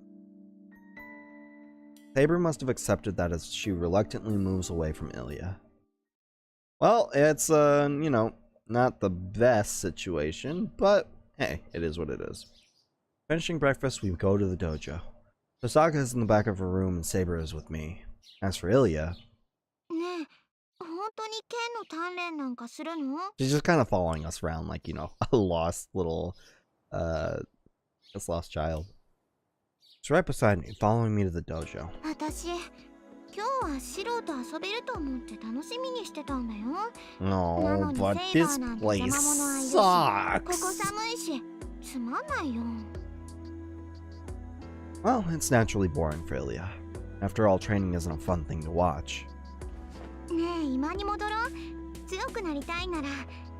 Saber must have accepted that as she reluctantly moves away from Ilya. Well, it's, you know, not the best situation, but hey, it is what it is. Finishing breakfast, we go to the dojo. Sokka is in the back of her room and Saber is with me. As for Ilya, ねえ、本当に剣の鍛錬なんかするの？ she's just kind of following us around like, you know, a lost little, just lost child. She's right beside me, following me to the dojo. 私、今日はシロと遊べると思って楽しみにしてたんだよ。 No, なのに but セイバ this ーなんて place 邪魔者はいるし、ここ sucks. 寒いし、つまんないよ。 Well, it's naturally boring for Ilya. After all, training isn't a fun thing to watch. ねえ、今に戻ろう。強くなりたいなら、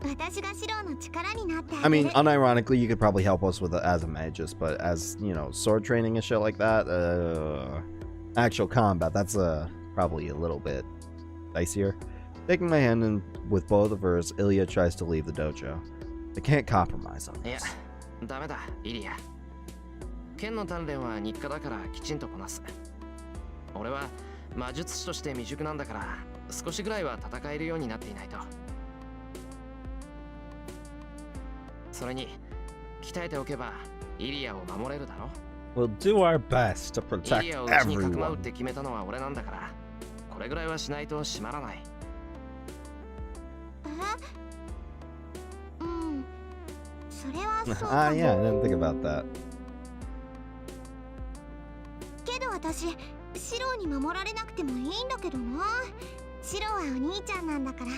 私がシロの力になってあ I げ mean, る。 unironically, you could probably help us with it as a magus, but as, you know, sword training and shit like that, actual combat, that's probably a little bit dicier. Taking my hand and with both of hers, Ilya tries to leave the dojo. They can't compromise on いや this. ダメだイリア。剣の鍛錬は日課だからきちんとこなす。俺は魔術師として未熟なんだから少しぐらいは戦えるようになっていないと。それに鍛えておけばイリアを守れるだろ。 We'll do our best to イ protect リアをうちにかくまう everyone. って決めたのは俺なんだからこれぐらいはしないと閉まらない。うん。それはそう Ah, か yeah, I も。 didn't think about that. けど私、シロに守られなくてもいいんだけどな。シロはお兄ちゃんなんだから、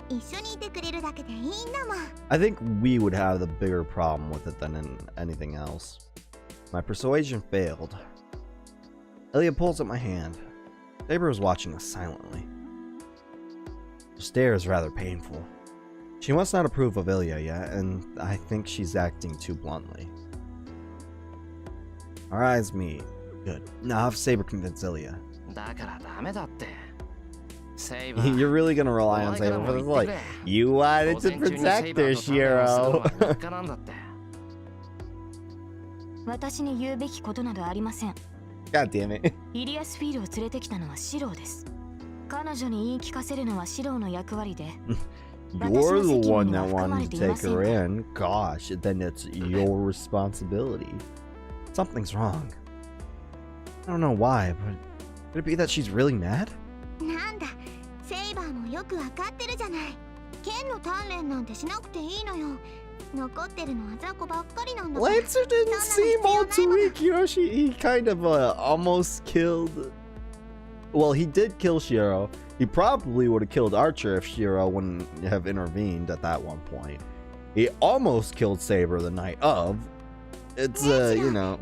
一緒にいてくれるだけでいいんだもん。 I think we would have the bigger problem with it than in anything else. My persuasion failed. Ilya pulls at my hand. Saber is watching us silently. stare is rather painful. She must not approve of Ilya yet, and I think she's acting too bluntly. Our eyes meet. Good. Now have Saber convince Ilya. だからダメだって。Saber. You're really gonna rely on Saber for this? Like, you wanted to protect her, Shiro. 日課なんだって。私に言うべきことなどありません。God damn it. イリアスフィールを連れてきたのはシローです。彼女に言い聞かせるのはシローの役割で。You're the one that wanted to take her in. Gosh, then it's your responsibility. Something's wrong. I don't know why, but could it be that she's really mad? なんだ、セイバーもよくわかってるじゃない。剣の鍛錬なんてしなくていいのよ。残ってるのは雑魚ばっかりなんだから。Lancer didn't seem all too weak. You know, he kind of almost killed. Well, he did kill Shiro. He probably would have killed Archer if Shiro wouldn't have intervened at that one point. He almost killed Saber the night of. It's you know,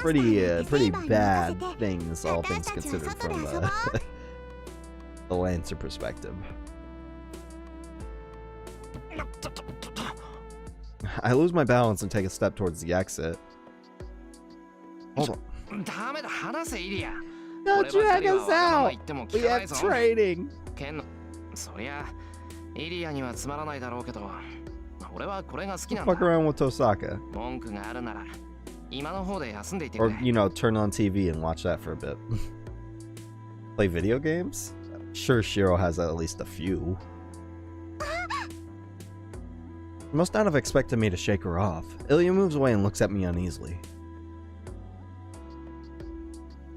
pretty bad things, all things considered, from the Lancer perspective. I lose my balance and take a step towards the exit. Hold on. Don't drag us out! We have training! そりゃ、イリアにはつまらないだろうけど、俺はこれが好きなん Fuck だ。 around with Tosaka. 文句があるなら、今の方で休んでいてく Or, れ。 you know, turn on TV and watch that for a bit. Play video games? Sure, Shiro has at least a few. You must not have expected me to shake her off. Ilya moves away and looks at me uneasily.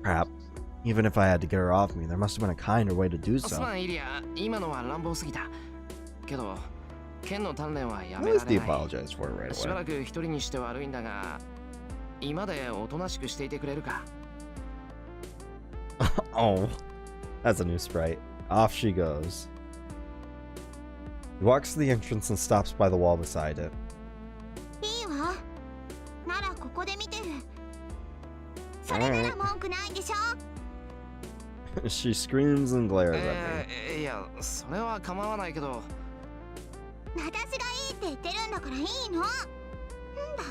Crap. Even if I had to get her off me, there must have been a kinder way to do す so. まん、イリア、今のは乱暴すぎた。けど、剣の鍛錬はや At めら least れ he ない。 apologized for it right しば away. らく一人にして悪いんだが、今でおとなしくしていてくれるか。Oh, that's a new sprite. Off she goes. He walks to the entrance and stops by the wall beside it. いいわ。ならここで見てる。それなら文句ないでしょ。She screams and glares at me. いや、それは構わないけど。私がいいって言ってるんだからいいの。なんだ、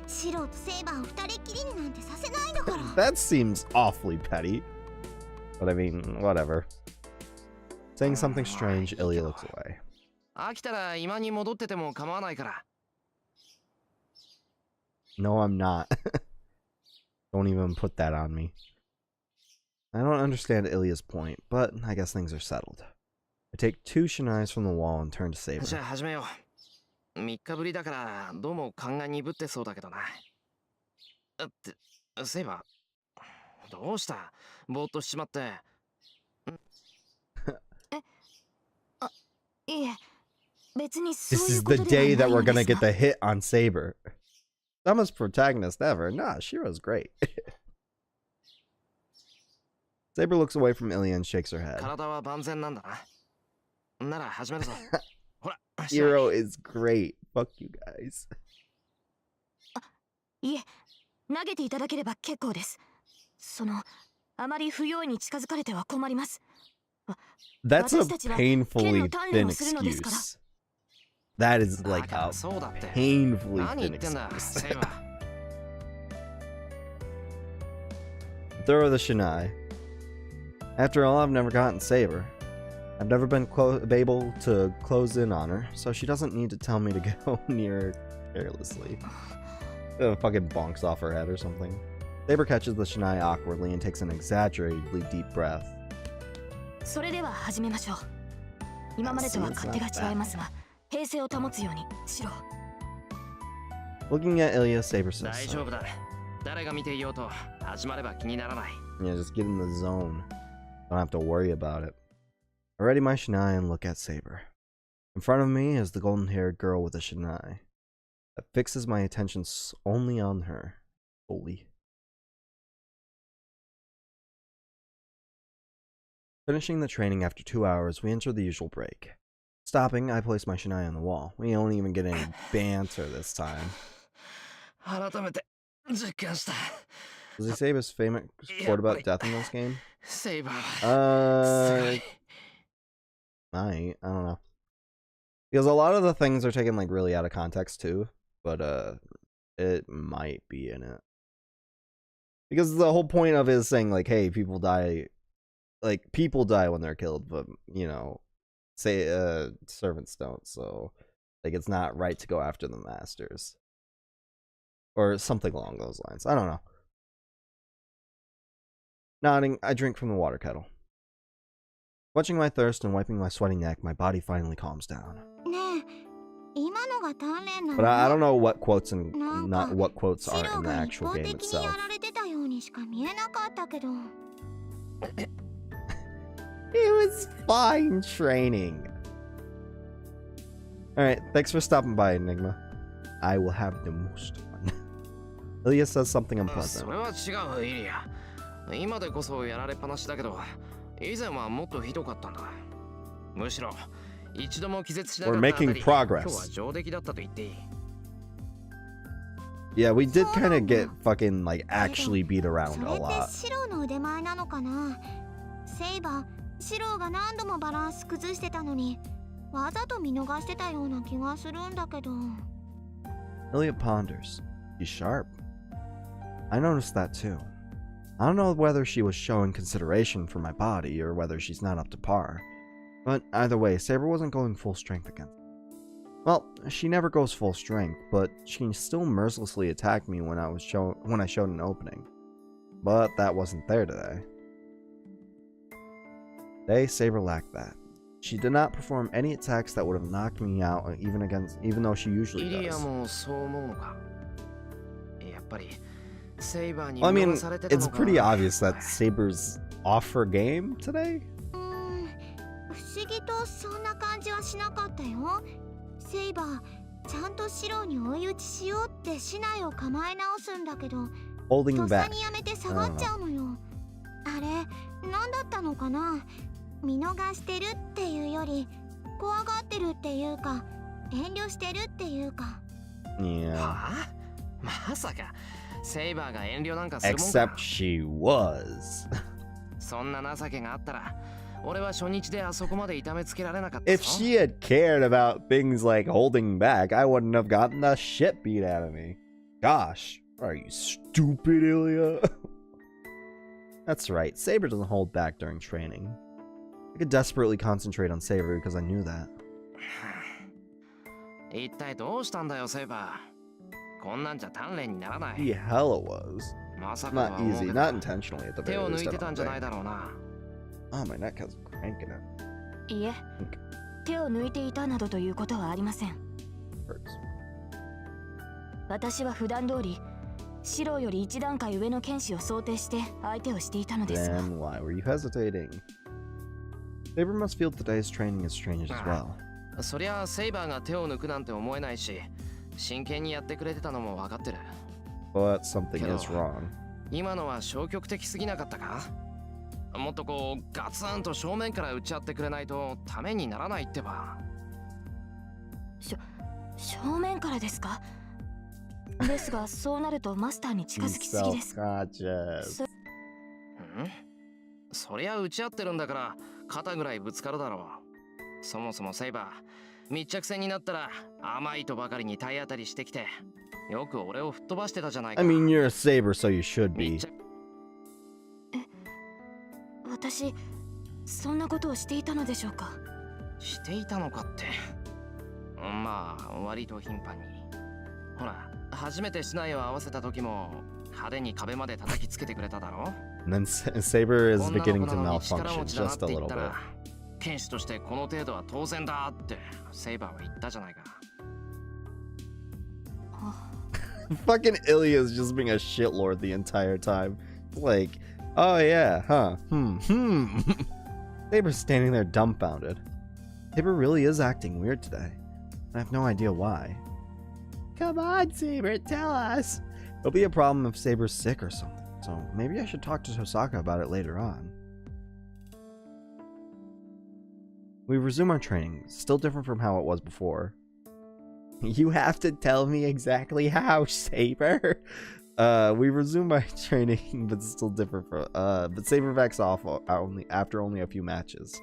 シロとセイバーを二人きりになんてさせないんだから。That seems awfully petty. But I mean, whatever. Saying something strange, Ilya looks away. 飽きたら今に戻ってても構わないから。No, I'm not. Don't even put that on me. I don't understand Ilya's point, but I guess things are settled. I take 2 shinais from the wall and turn to Saber. じゃあ始めよう。3日ぶりだからどうも勘が鈍ってそうだけどな。セイバー、どうした？ぼーっとしちまって。いえ、別に This そうい is うこ the とでは day な that い we're ので gonna す get が。 the hit on Saber. Dumbest protagonist ever. Nah, Shiro's great. Saber looks away from Ilya and shakes her head. 体は万全なんだな。なら始めるぞ。ほら、Shiro is great. Fuck you guys. いえ、投げていただければ結構です。あまり不用意に近づかれては困ります。 That's a painfully thin excuse. That is like a painfully thin excuse. Throw the Shinai. After all, I've never gotten Saber. I've never been able to close in on her, so she doesn't need to tell me to go near her carelessly. Fucking bonks off her head or something. Saber catches the Shinai awkwardly and takes an exaggeratedly deep breath. それでは始めましょう。今までとは勝手が違いますが、平静を保つようにしろ。Looking at Ilya, Saber says, 大丈夫だ。誰が見ていようと始まれば気にならない。 Yeah, just get in the zone. Don't have to worry about it. I ready my Shinai and look at Saber. In front of me is the golden-haired girl with a Shinai that fixes my attention only on her, fully. Finishing the training after 2 hours, we enter the usual break. Stopping, I place my Shinai on the wall. We don't even get any banter this time. 改めて実感した。 Does he say his famous quote about death in this game? Saber. I don't know. Because a lot of the things are taken like really out of context too, but it might be in it. Because the whole point of it is saying like, hey, people die when they're killed, but you know, say servants don't, so like it's not right to go after the masters. Or something along those lines. I don't know. Nodding, I drink from the water kettle. Quenching my thirst and wiping my sweaty neck, my body finally calms down. But I don't know what quotes and not what quotes are in the actual game itself. It was fine training. Alright, thanks for stopping by, Enigma. I will have the most fun. Ilya says something unpleasant. 今でこそやられっぱなしだけど、以前はもっとひどかったんだ。むしろ一度も気絶しなかったあたり、今日は上出来だったと言っていい。Yeah, we did kind of get fucking like actually beat around a lot. シロの腕前なのかな。セイバー、シロが何度もバランス崩してたのに、わざと見逃してたような気がするんだけど。Ilya ponders. She's sharp. I noticed that too. I don't know whether she was showing consideration for my body or whether she's not up to par. But either way, Saber wasn't going full strength against me. Well, she never goes full strength, but she still mercilessly attacked me when I showed an opening. But that wasn't there today. Today, Saber lacked that. She did not perform any attacks that would have knocked me out even though she usually does. I mean, it's pretty obvious that Saber's off her game today. 不思議とそんな感じはしなかったよ。セイバー、ちゃんとシロに追い打ちしようって竹刀を構え直すんだけど、とっさにやめて下がっちゃうのよ。あれ、何だったのかな。見逃してるっていうより、怖がってるっていうか、遠慮してるっていうか。Yeah. はあ？まさか。セイバーが遠慮なんかするもんか。 Except she was. そんな情けがあったら、俺は初日であそこまで痛めつけられなかったぞ。 If she had cared about things like holding back, I wouldn't have gotten the shit beat out of me. Gosh, are you stupid, Ilya? That's right, Saber doesn't hold back during training. I could desperately concentrate on Saber because I knew that. 一体どうしたんだよ、セイバー。こんなんじゃ鍛錬にならない。 He hella was. まさか Not easy, not intentionally at the 手 very を抜 least. いてたんじゃないだろうな。 Oh, my neck has cranking it. いえ、手を抜いていたなどということはありません。Hurts. 私は普段通り、シロより一段階上の剣士を想定して相手をしていたのですが。 Then why were you hesitating? Saber must feel today's training is strange as well. そりゃセイバーが手を抜くなんて思えないし、真剣にやってくれてたのも分かってる。 But something is wrong. 今のは消極的すぎなかったか？もっとこうガツンと正面から打ち合ってくれないとためにならないってば。正面からですか？ですがそうなるとマスターに近づきすぎです。そりゃ打ち合ってるんだから肩ぐらいぶつかるだろう。そもそもセイバー、密着戦になったら甘いとばかりに体当たりしてきて、よく俺を吹っ飛ばしてたじゃないか。 I mean, you're a saber, so you should be. 私、そんなことをしていたのでしょうか？していたのかって。まあ、割と頻繁に。ほら、初めて竹刀を合わせた時も派手に壁まで叩きつけてくれただろ。 And then Saber is beginning to malfunction just a little bit. 剣士としてこの程度は当然だってセイバーは言ったじゃないか。Fucking Ilya is just being a shitlord the entire time. Like, oh yeah, huh, Saber's standing there dumbfounded. Saber really is acting weird today. I have no idea why. Come on, Saber, tell us. It'll be a problem if Saber's sick or something, so maybe I should talk to Tosaka about it later on. We resume our training, still different from how it was before. You have to tell me exactly how, Saber. We resume our training, but still different from but Saber backs off after only a few matches.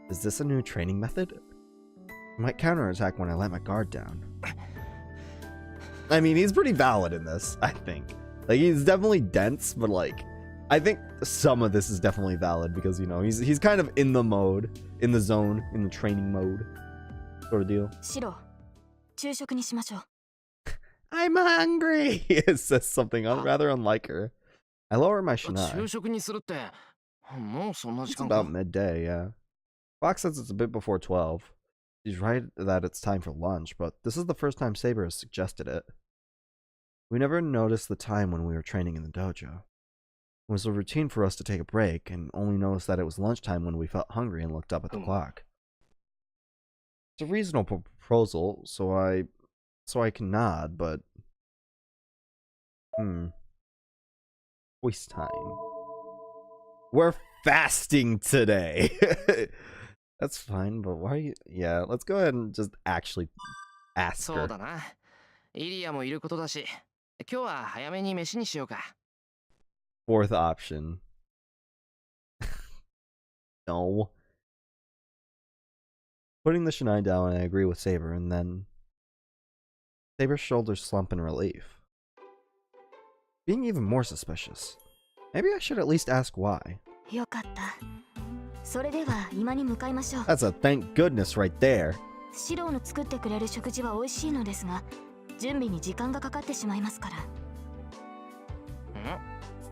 Is this a new training method? I might counterattack when I let my guard down. I mean, he's pretty valid in this, I think. Like, he's definitely dense, but like, I think some of this is definitely valid because, you know, he's kind of in the mode, in the zone, in the training mode, sort of deal. シロ、昼食にしましょう。 I'm hungry! It says something rather unlike her. I lower my 昼 shinai. 食にするってもうそんな時 It's 間か about midday, yeah. Fox says it's a bit before 12. She's right that it's time for lunch, but this is the first time Saber has suggested it. We never noticed the time when we were training in the dojo. It was a routine for us to take a break, and only noticed that it was lunchtime when we felt hungry and looked up at the clock. It's a reasonable proposal, so I can nod, but... Waste time. We're fasting today! That's fine, but why are you... Yeah, let's go ahead and just actually ask そう her. だな。イリアもいることだし、今日は早めに飯にしようか。 Fourth option. No. Putting the shinai down, I agree with Saber, and then... Saber's shoulders slump in relief. Being even more suspicious. Maybe I should at least ask why. よかった。それでは今に向かいましょう。 That's a thank goodness right there. シロの作ってくれる食事は美味しいのですが、準備に時間がかかってしまいますから。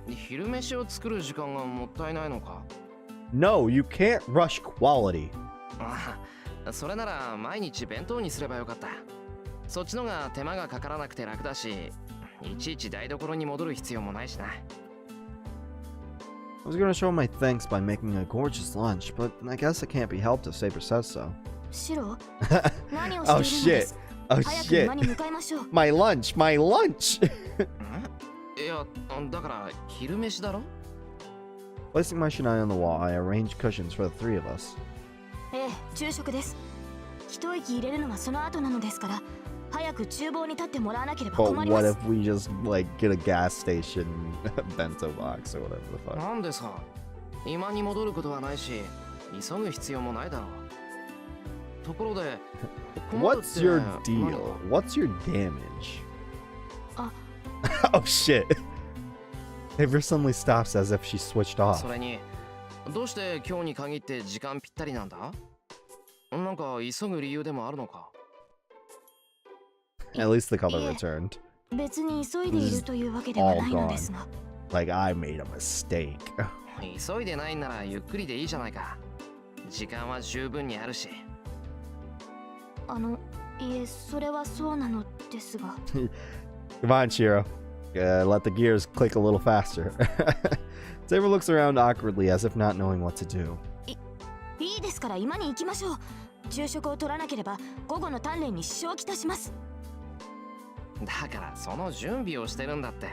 昼飯を作る時間がもったいないのか。 No, you can't rush quality. それなら毎日弁当にすればよかった。そっちのが手間がかからなくて楽だし、いちいち台所に戻る必要もないしな。 I was gonna show my thanks by making a gorgeous lunch, but I guess it can't be helped if Saber says so. シロ、 Oh 何をしているので shit. す。 Oh 早く shit. 今に向かいましょう。 My lunch, my lunch! いや、だから昼飯だろ。 Placing my shinai on the wall, I arranged cushions for the three of us. ええ、昼食です。一息入れるのはその後なのですから、早く厨房に立ってもらわなければ But 困りま what す。 if we just, like, get a gas station bento box or whatever the fuck? なんでさ、今に戻ることはないし、急ぐ必要もないだろう。ところで、 What's your deal? What's your damage? Oh shit. Saber suddenly stops as if she switched off. それに、どうして今日に限って時間ぴったりなんだ？なんか急ぐ理由でもあるのか？ At least the color Yeah. returned. 別に急いでいるというわけではないのですが。 Like I made a mistake. 急いでないんならゆっくりでいいじゃないか。時間は十分にあるし。いえ、それはそうなのですが。 Come on, Shiro. Let the gears click a little faster. Saber looks around awkwardly as if not knowing what to do. いいですから今に行きましょう。昼食を取らなければ午後の鍛錬に支障をきたします。だからその準備をしてるんだって。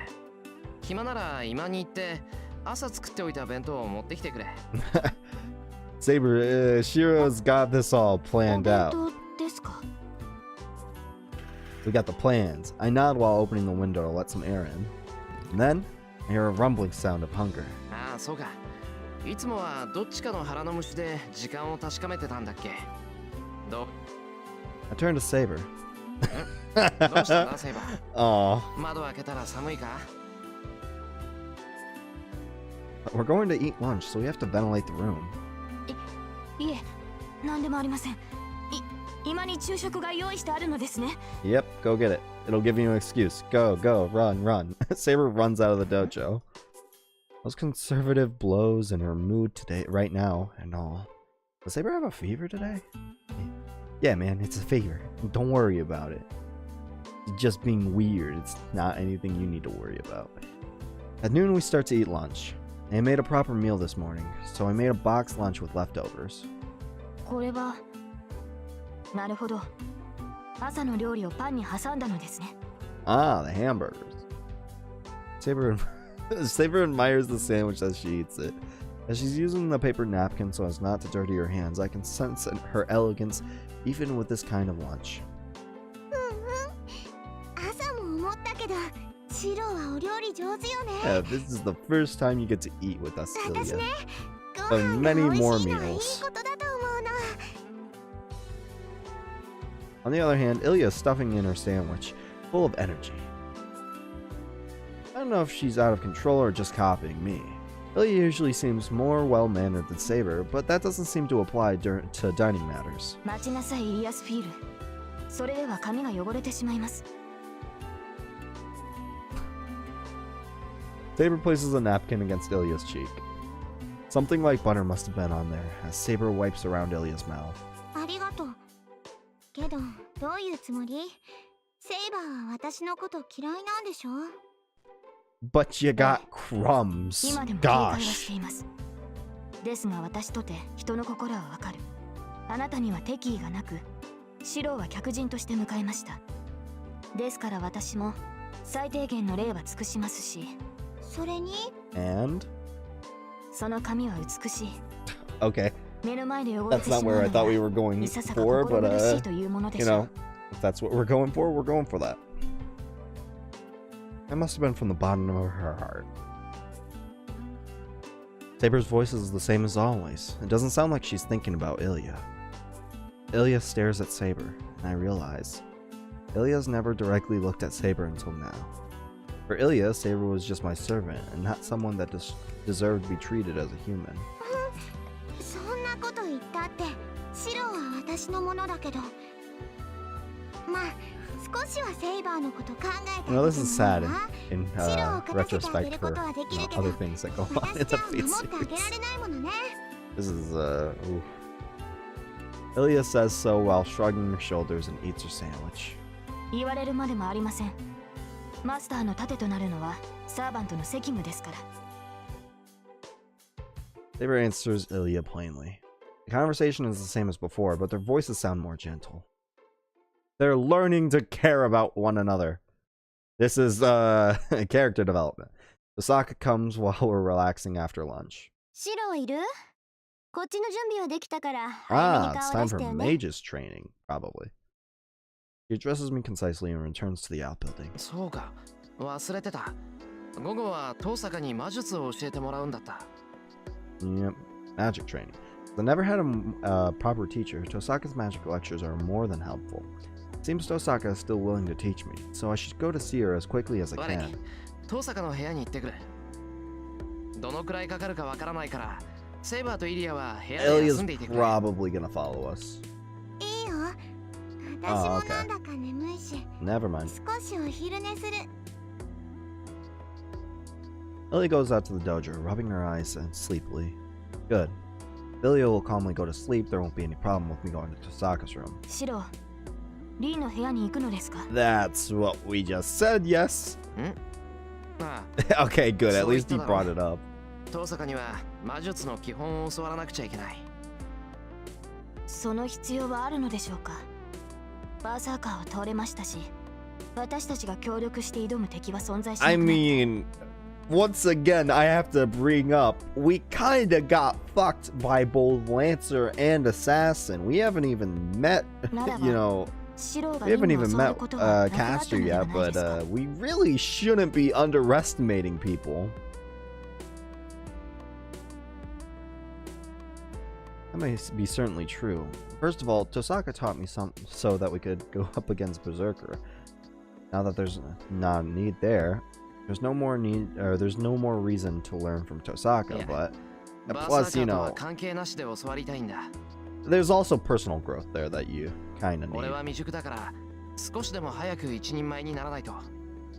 暇なら今に行って朝作っておいた弁当を持ってきてくれ。Saber, Shiro's got this all お planned 弁 out. 当ですか。 We got the plans. I nod while opening the window to let some air in. And then, I hear a rumbling sound of hunger. ああ、そうか。いつもはどっちかの腹の虫で時間を確かめてたんだっけ。どう I turn to Saber. どうしたんだ、セイバー。 Aw. 窓開けたら寒いか？ We're going to eat lunch, so we have to ventilate the room. いえ、何でもありません。今に昼食が用意してあるのですね。 Yep, go get it. It'll give you an excuse. Go, go, run, run. Saber runs out of the dojo. Those conservative blows and her mood today, right now, and all. Does Saber have a fever today? Yeah, man, it's a fever. Don't worry about it. It's just being weird. It's not anything you need to worry about. At noon, we start to eat lunch. I made a proper meal this morning, so I made a boxed lunch with leftovers. これはなるほど。朝の料理をパンに挟んだのですね。 Ah, the hamburgers. Saber admires the sandwich as she eats it. As she's using the paper napkin so as not to dirty her hands, I can sense her elegance even with this kind of lunch. 朝も思ったけど、シロはお料理上手よね。 Yeah, this is the first time you get to eat with us, 私 Celia. ね、 But ご飯が many 美 more 味しいのはいい meals. ことだと思うの。On the other hand, Ilya is stuffing in her sandwich, full of energy. I don't know if she's out of control or just copying me. Ilya usually seems more well-mannered than Saber, but that doesn't seem to apply to dining matters. 待ちなさいイリアスフィール。それでは髪が汚れてしまいます。 Saber places a napkin against Ilya's cheek. Something like butter must have been on there, as Saber wipes around Ilya's mouth. ありがとう。けど、どういうつもり？セイバーは私のこと嫌いなんでしょ？ But you got crumbs. 今でも警戒は Gosh. しています。ですが私とて人の心はわかる。あなたには敵意がなく、シローは客人として迎えました。ですから私も最低限の礼は尽くしますし。それに And? その髪は美しい。 Okay. 目の前で汚れ That's てしま not う where I の thought we は were going いささか for, 心 but 苦しいというもので you しょ know, う。 if that's what we're going for that. That must have been from the bottom of her heart. Saber's voice is the same as always. It doesn't sound like she's thinking about Ilya. Ilya stares at Saber, and I realize Ilya's never directly looked at Saber until now. For Ilya, Saber was just my servant, and not someone that deserved to be treated as a human. そんなこと言ったってシローは私のものだけどまあ少しはセイバーのこと考えて You know, あ this げて is もいい sad わ in シローを勝たせてあげ retrospect るこ for とはでき you る know, けど other things that go on 私 in じ the ゃ Fate 守ってあげら series. れないものね This is, oof. Ilya says so while shrugging her shoulders and eats her sandwich. 言われるまでもありません。マスターの盾となるのはサーバントの責務ですから。Saber answers Ilya plainly. The conversation is the same as before, but their voices sound more gentle. They're learning to care about one another. This is character development. Osaka comes while we're relaxing after lunch. シローいる？こっちの準備はできたから早めに Ah, it's 顔を time 出し for たよね。 mage's training, probably. He addresses me concisely and returns to the outbuilding. そうか、忘れてた。午後は遠坂に魔術を教えてもらうんだった。Yep, magic training. I never had a proper teacher. Tosaka's magic lectures are more than helpful. It seems Tosaka is still willing to teach me, so I should go to see her as quickly as I 我 can. 遠坂の部屋に行ってくる。どのくらいかかるかわからないから、セイバーとイリアは部屋で Ilya's 休んでいてくれ。 probably gonna follow us. いいよ私もなんだか眠いし Never mind. 少しお昼寝する Ilya goes out to the dojo, rubbing her eyes and sleepily. Good. Ilya will calmly go to sleep. There won't be any problem with me going to Tosaka's room. シロー、リーの部屋に行くのですか？ That's what we just said, yes. あ Okay, good. At So least he it's brought it up. あ、遠坂には魔術の基本を教わらなくちゃいけない。その必要はあるのでしょうか？バーサーカーは倒れましたし、私たちが協力して挑む敵は存在しなくなった。 I mean, once again, I have to bring up, we kinda got fucked by both Lancer and Assassin. We haven't even met, you know, シローが we リ haven't ンを even 襲わ met ることはなくなった Caster のでは yet, ないです but か？ we really shouldn't be underestimating people. That may be certainly true. First of all, Tosaka taught me some so that we could go up against Berserker. Now that there's not a need there, there's no more need, or there's no more reason to learn from Tosaka, Yeah. but バー plus, サーカ you ーとは know, 関係なしで教わりたいんだ。 there's also personal growth there that you kind of 俺 need. は未熟だから少しでも早く一人前にならないと。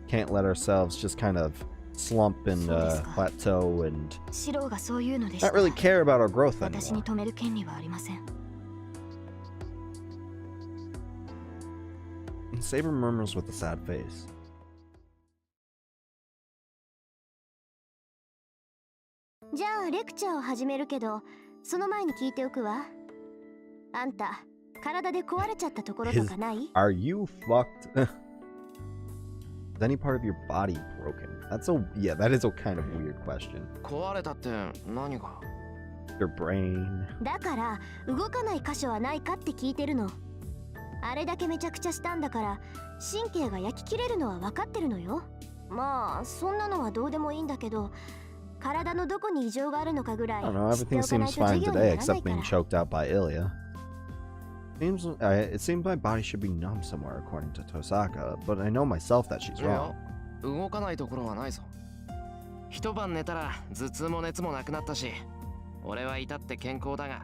Can't let ourselves just kind of slump and plateau and シローがそういうのでした not really care about our growth 私に anymore. 止める権利はありません。 Saber murmurs with a sad face. じゃあレクチャーを始めるけど、その前に聞いておくわ。あんた、体で壊れちゃったところとかない？ Are you fucked? Is any part of your body broken? Yeah, that is a kind of weird question. 壊れたって何が？ Your brain. だから動かない箇所はないかって聞いてるの。あれだけめちゃくちゃしたんだから神経が焼き切れるのは分かってるのよ。まあそんなのはどうでもいいんだけど、体のどこに異常があるのかぐらい I don't know, 知って everything おかない seems と授 fine 業に today ならな except いか being ら。 choked out by Ilya. It seems my body should be numb somewhere, according to Tosaka, but I know myself that she's いや wrong. 動かないところはないぞ。一晩寝たら頭痛も熱もなくなったし、俺は至って健康だが。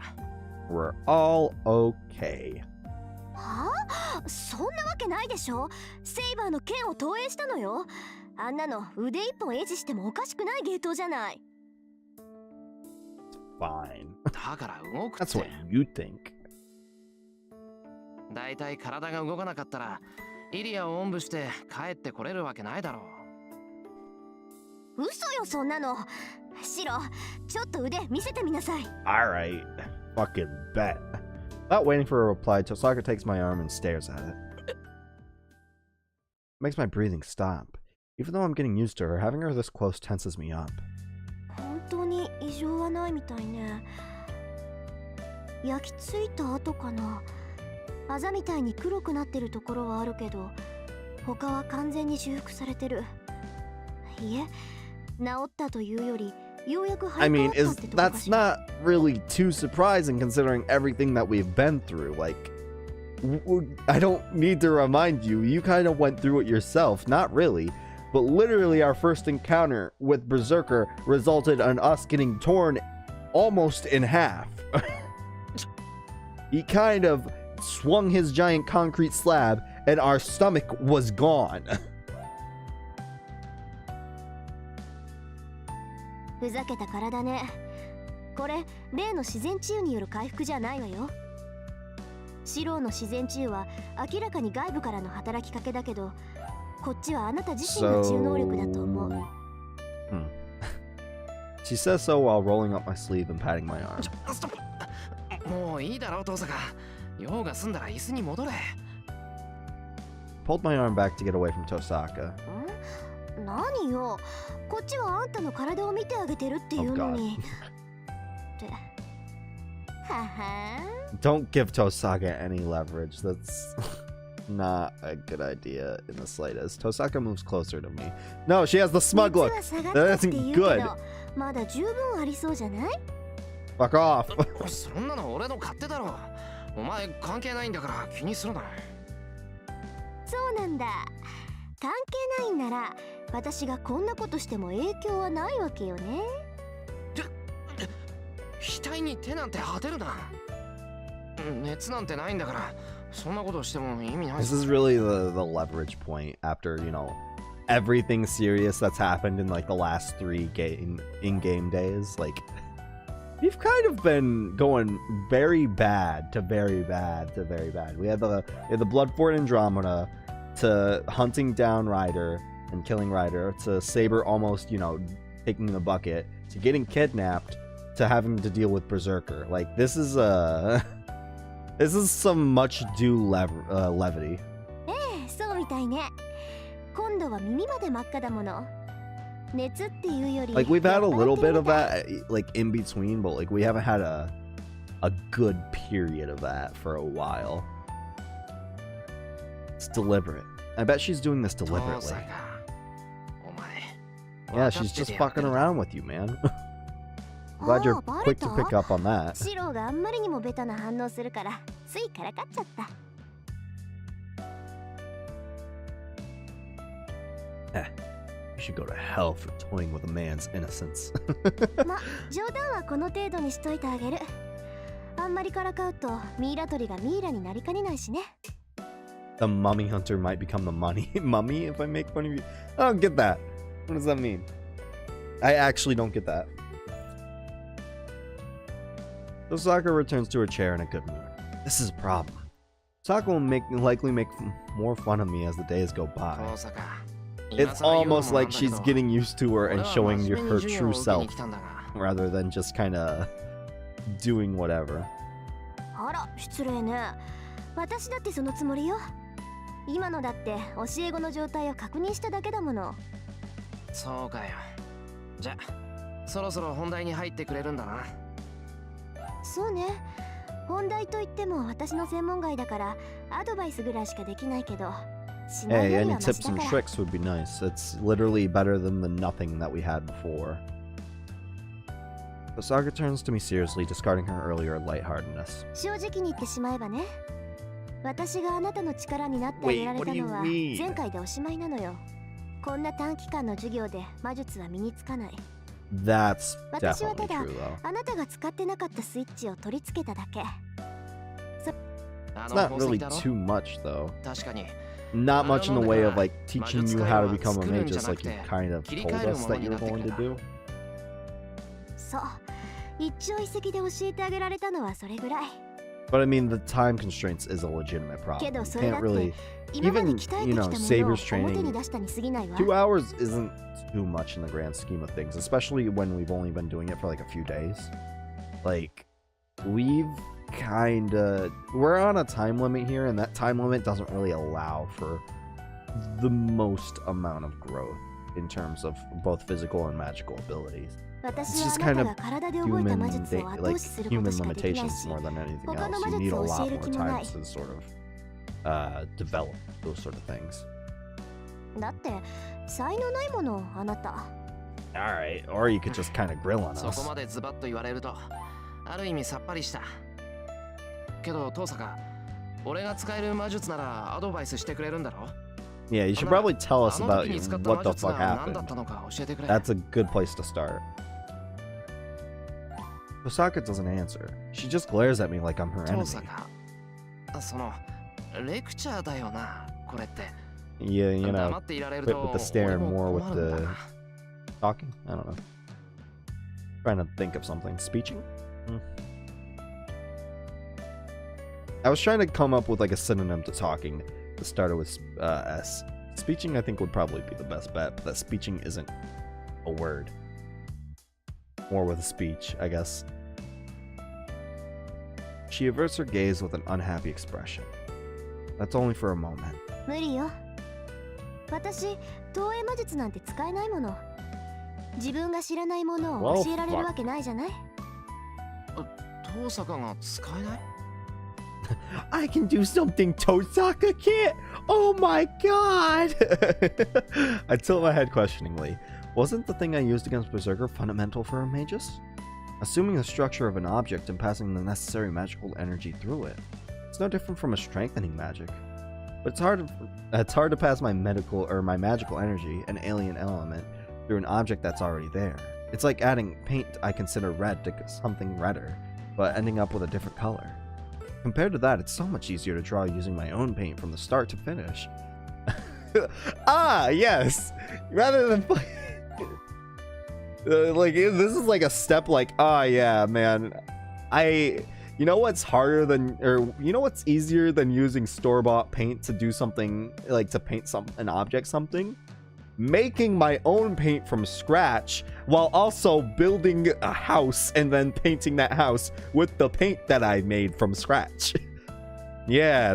We're all okay. はあ、そんなわけないでしょ。セイバーの剣を投影したのよ。あんなの腕一本維持してもおかしくない芸当じゃない。 Fine. だから動くっ That's て what。you think. だいたい体が動かなかったら、イリアをおんぶして帰ってこれるわけないだろう。嘘よそんなの。シロ、ちょっと腕見せてみなさい。 Alright. Fucking bet. Without waiting for a reply, Tosaka takes my arm and stares at it. Makes my breathing stop. Even though I'm getting used to her, having her this close tenses me up. 本当に異常はないみたいね。焼き付いた跡かな。あざみたいに黒くなってるところはあるけど、他は完全に修復されてる。いえ、治ったというより、ようやく I 生え mean, 変わったってとこか that's しら。 not really too surprising considering everything that we've been through. Like, I don't need to remind you, you kind of went through it yourself. Not really, but literally our first encounter with Berserker resulted in us getting torn almost in half. He kind of swung his giant concrete slab and our stomach was gone. ふざけた体ね。これ例の自然治癒による回復じゃないわよ。シローの自然治癒は明らかに外部からの働きかけだけど、こっちはあなた自身の治癒能力だと思う。She says so while rolling up my sleeve and patting my arm. もういいだろう、父さん。用が済んだら椅子に戻れ。Pulled my arm back to get away from Tosaka. 何よ、こっちはあんたの体を見てあげてるっていうのに。ってはは Don't give Tosaka any leverage. That's not a good idea in the slightest. Tosaka moves closer to me. No, she has the smug look. 熱は下がったって言うけど That isn't good. まだ十分ありそうじゃない？ Fuck off. そんなの俺の勝手だろ。お前関係ないんだから気にするな。そうなんだ。関係ないんなら私がこんなことしても影響はないわけよね。額に手なんて当てるな。熱なんてないんだから、そんなことしても意味ない。 This is really the leverage point after, you know, everything serious that's happened in like the last 3 in-game days. Like, we've kind of been going very bad to very bad to very bad. We had the Bloodfort Andromeda, to hunting down Ryder and killing Ryder, to Saber almost, you know, taking the bucket, to getting kidnapped, to having to deal with Berserker. Like, this is this is some much due levity. そうみたいね。今度は耳まで真っ赤だもの。熱っていうより Like, we've had a little bit of that, like, in between, but, like, we haven't had a good period of that for a while. It's deliberate. I bet she's doing this deliberately. Yeah, she's just fucking around with you, man. Glad you're quick to pick up on that. シロがあんまりにもベタな反応するからついからかっちゃった。You should go to hell for toying with a man's innocence. ま、冗談はこの程度にしといてあげる。あんまりからかうとミイラ取りがミイラになりかねないしね。The mummy hunter might become the mummy if I make fun of you. I don't get that. What does that mean? I actually don't get that. Tosaka returns to her chair in a good mood. This is a problem. Tosaka will likely make more fun of me as the days go by. It's almost like she's getting used to her and showing her true self, rather than just kind of doing whatever. あら、失礼ね。私だってそのつもりよ。今のだって教え子の状態を確認しただけだもの。そうかよ。じゃあ、そろそろ本題に入ってくれるんだな。そうね。本題といっても私の専門外だからアドバイスぐらいしかできないけど。Hey, any tips and tricks would be nice. It's literally better than the nothing that we had before. Tosaka turns to me seriously, discarding her earlier lightheartedness. 正直に言ってしまえばね。私があなたの力になってあげられたのは Wait, what do you mean? 前回でおしまいなのよ。こんな短期間の授業で魔術は身につかない。 That's 私は definitely ただ true though. あなたが使ってなかったスイッチを取り付けただけ。It's not really too much though. 確かに Not much in the way of like teaching you how to become a 作るん mage, じゃ just な like く you て kind of 切り told 替える us もの that に you な were ってく going る to んだ do. そう、一朝一夕で教えてあげられたのはそれぐらい。 But I mean, the time constraints is a legitimate け problem. ど You それだ can't って really. 今まで Even 鍛えて you き know たものを Saber's 表に training. 出したに過ぎないわ。 2 hours isn't too much in the grand scheme of things, especially when we've only been doing it for like a few days. Like, we're on a time limit here, and that time limit doesn't really allow for the most amount of growth in terms of both physical and magical abilities. 私はあなたが体で覚えた魔術を後押しすることしかできないし、 more than anything 他の else. 魔 You 術 need a を教 lot える more 気もない。 time to sort of develop those sort of things. だって才能ないものあなた。 Alright, or you could just kind of grill on そこ us. までズバッと言われるとある意味さっぱりした。けど遠坂、俺が使える魔術ならアドバイスしてくれるんだろ？ Yeah, you should probably tell us あの about 時に使った what 魔 the 術 fuck が何だっ happened. たのか教えてくれ。 That's a good place to start. Osaka doesn't answer. She just glares at me like I'm her 遠 enemy. 坂、そのレクチャーだよな、これって。 Yeah, you 黙 know, っていられる quit と with the stare 俺 and も more 困 with るんだ the な。 talking. I don't know. Trying to think of something. Speeching? I was trying to come up with like a synonym to talking that started with S. Speeching, I think, would probably be the best bet, but that speeching isn't a word. More with a speech, I guess. She averts her gaze with an unhappy expression. That's only for a moment. 無理よ。私、投影魔術なんて使えないもの。自分が知らないものを教えられるわけないじゃない。遠坂が使えない？ I can do something Tosaka can't! Oh my god! I tilt my head questioningly. Wasn't the thing I used against Berserker fundamental for a magus? Assuming the structure of an object and passing the necessary magical energy through it. It's no different from a strengthening magic. But it's hard to pass my magical energy, an alien element, through an object that's already there. It's like adding paint I consider red to something redder, but ending up with a different color. Compared to that, it's so much easier to draw using my own paint from the start to finish. Ah, yes! Rather than like, this is like a step like, ah, yeah, man. You know what's harder than, or you know what's easier than using store-bought paint to do something, like to paint an object something? Making my own paint from scratch while also building a house and then painting that house with the paint that I made from scratch. Yeah,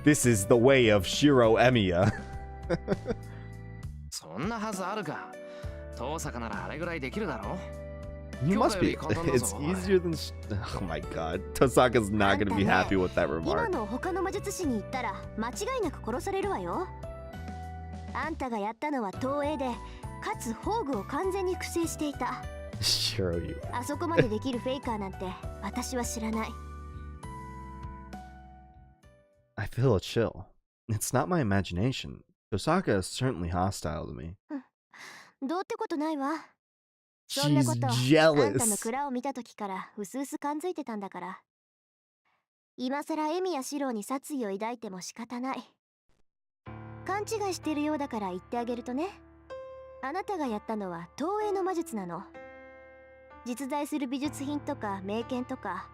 this is the way of Shiro Emiya. そんなはずあるか。遠坂ならあれぐらいできるだろ。 You must be. It's easier than. Oh my god. Tosaka's not gonna be happy with that 今 remark. の他の魔術師に言ったら間違いなく殺されるわよ。あんたがやったのは投影で、かつ宝具を完全に複製していた。Shiro, you. あそこまでできるフェイカーなんて私は知らない。I feel a chill. It's not my imagination. Tosaka is certainly hostile to me. どうってことないわ。そんな She's ことあんたの jealous. 蔵を見た時からうすうす感づいてたんだから。今さらエミやシロに殺意を抱いても仕方ない。勘違いしてるようだから言ってあげるとね。あなたがやったのは投影の魔術なの。実在する美術品とか名剣とか、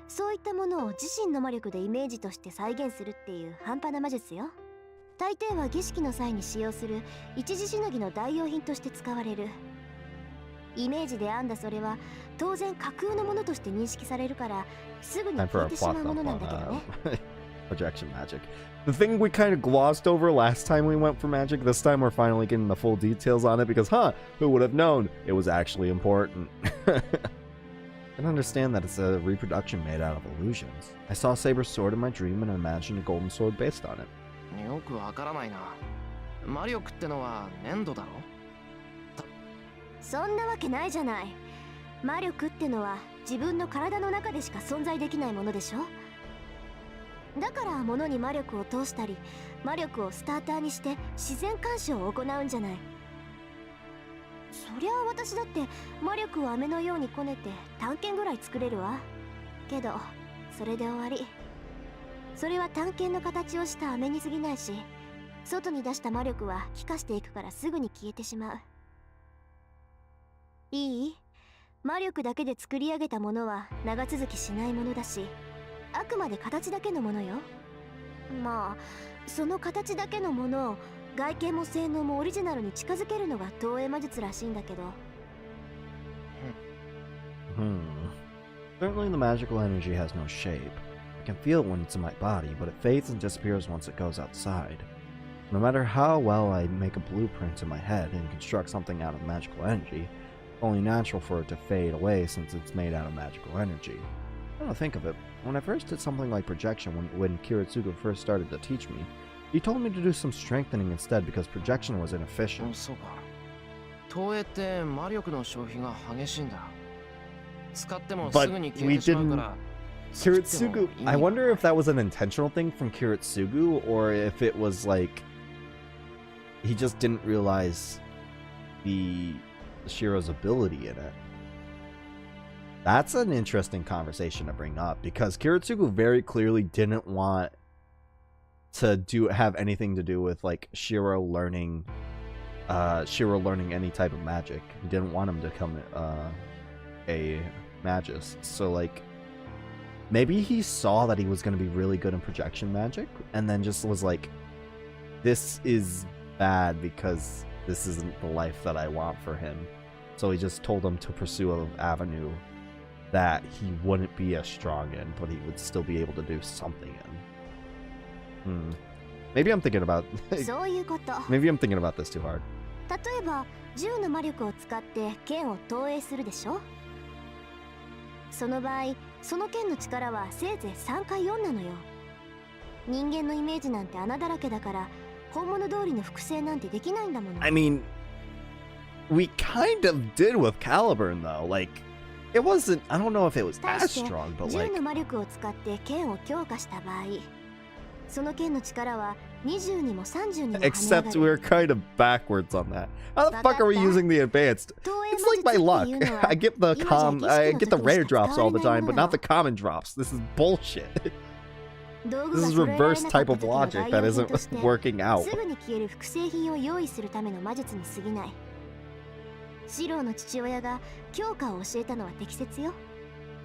そういったものを自身の魔力でイメージとして再現するっていう半端な魔術よ。大抵は儀式の際に使用する一時しのぎの代用品として使われる。イメージで編んだそれは当然架空のものとして認識されるからすぐに Time 消 for え a てしま plot うもの dump なんだけど on ね。projection magic. The thing we kind of glossed over last time we went for magic, this time we're finally getting the full details on it because, who would have known it was actually important? I can understand that it's a reproduction made out of illusions. I saw Saber's sword in my dream and imagined a golden sword based on it. よくわからないな。魔力ってのは粘土だろ？そんなわけないじゃない。魔力ってのは自分の体の中でしか存在できないものでしょ。だから物に魔力を通したり魔力をスターターにして自然干渉を行うんじゃない。そりゃあ私だって魔力を飴のようにこねて探検ぐらい作れるわ。けどそれで終わり。それは探検の形をした飴に過ぎないし、外に出した魔力は気化していくからすぐに消えてしまう。いい？魔力だけで作り上げたものは長続きしないものだし、あくまで形だけのものよ。まあその形だけのものを外見も性能もオリジナルに近づけるのが投影魔術らしいんだけど。Certainly the magical energy has no shape. I can feel it when it's in my body, but it fades and disappears once it goes outside. No matter how well I make a blueprint in my head and construct something out of magical energy, it's only natural for it to fade away since it's made out of magical energy. I don't think of it. When I first did something like projection when Kiritsugu first started to teach me, he told me to do some strengthening instead because projection was inefficient. そうか。投影って魔力の消費が激しいんだ。使ってもすぐに消えてしまうから。Kiritsugu, I wonder if that was an intentional thing from Kiritsugu or if it was like he just didn't realize the Shiro's ability in it. That's an interesting conversation to bring up because Kiritsugu very clearly didn't want to have anything to do with like Shiro learning any type of magic. He didn't want him to become a magist. So like maybe he saw that he was going to be really good in projection magic and then just was like, this is bad because this isn't the life that I want for him. So he just told him to pursue an avenue that he wouldn't be as strong in, but he would still be able to do something in. Maybe I'm thinking about maybe I'm thinking about this too hard. 例えば銃の魔力を使って剣を投影するでしょ。その場合その剣の力はせいぜい3か4なのよ。人間のイメージなんて穴だらけだから本物通りの複製なんてできないんだもの。I mean, we kind of did with Caliburn though. Like, it wasn't. I don't know if it was as strong, but like. 銃の魔力を使って剣を強化した場合、その剣の力は20にも30にも跳ね上がる。Except we're kind of backwards on that. How the fuck are we using the advanced? It's like my luck. I get the rare drops all the time, but not the common drops. This is bullshit. This is reverse type of logic that isn't working out. すぐに消える複製品を用意するための魔術に過ぎない。シローの父親が強化を教えたのは適切よ。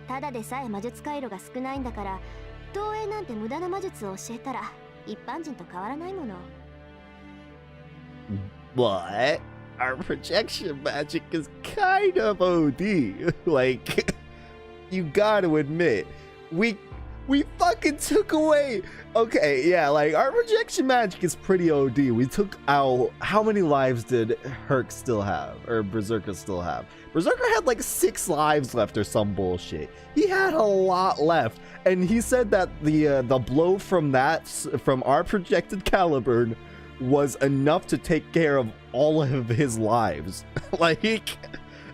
ただでさえ魔術回路が少ないんだから、投影なんて無駄な魔術を教えたら一般人と変わらないもの。But our projection magic is kind of OD. Like, you gotta admit, we fucking took away. Okay, yeah, like our projection magic is pretty OD. We took out, how many lives did Herc still have, or Berserker still have? Berserker had like 6 lives left or some bullshit. He had a lot left, and he said that the blow from our projected Caliburn was enough to take care of all of his lives. Like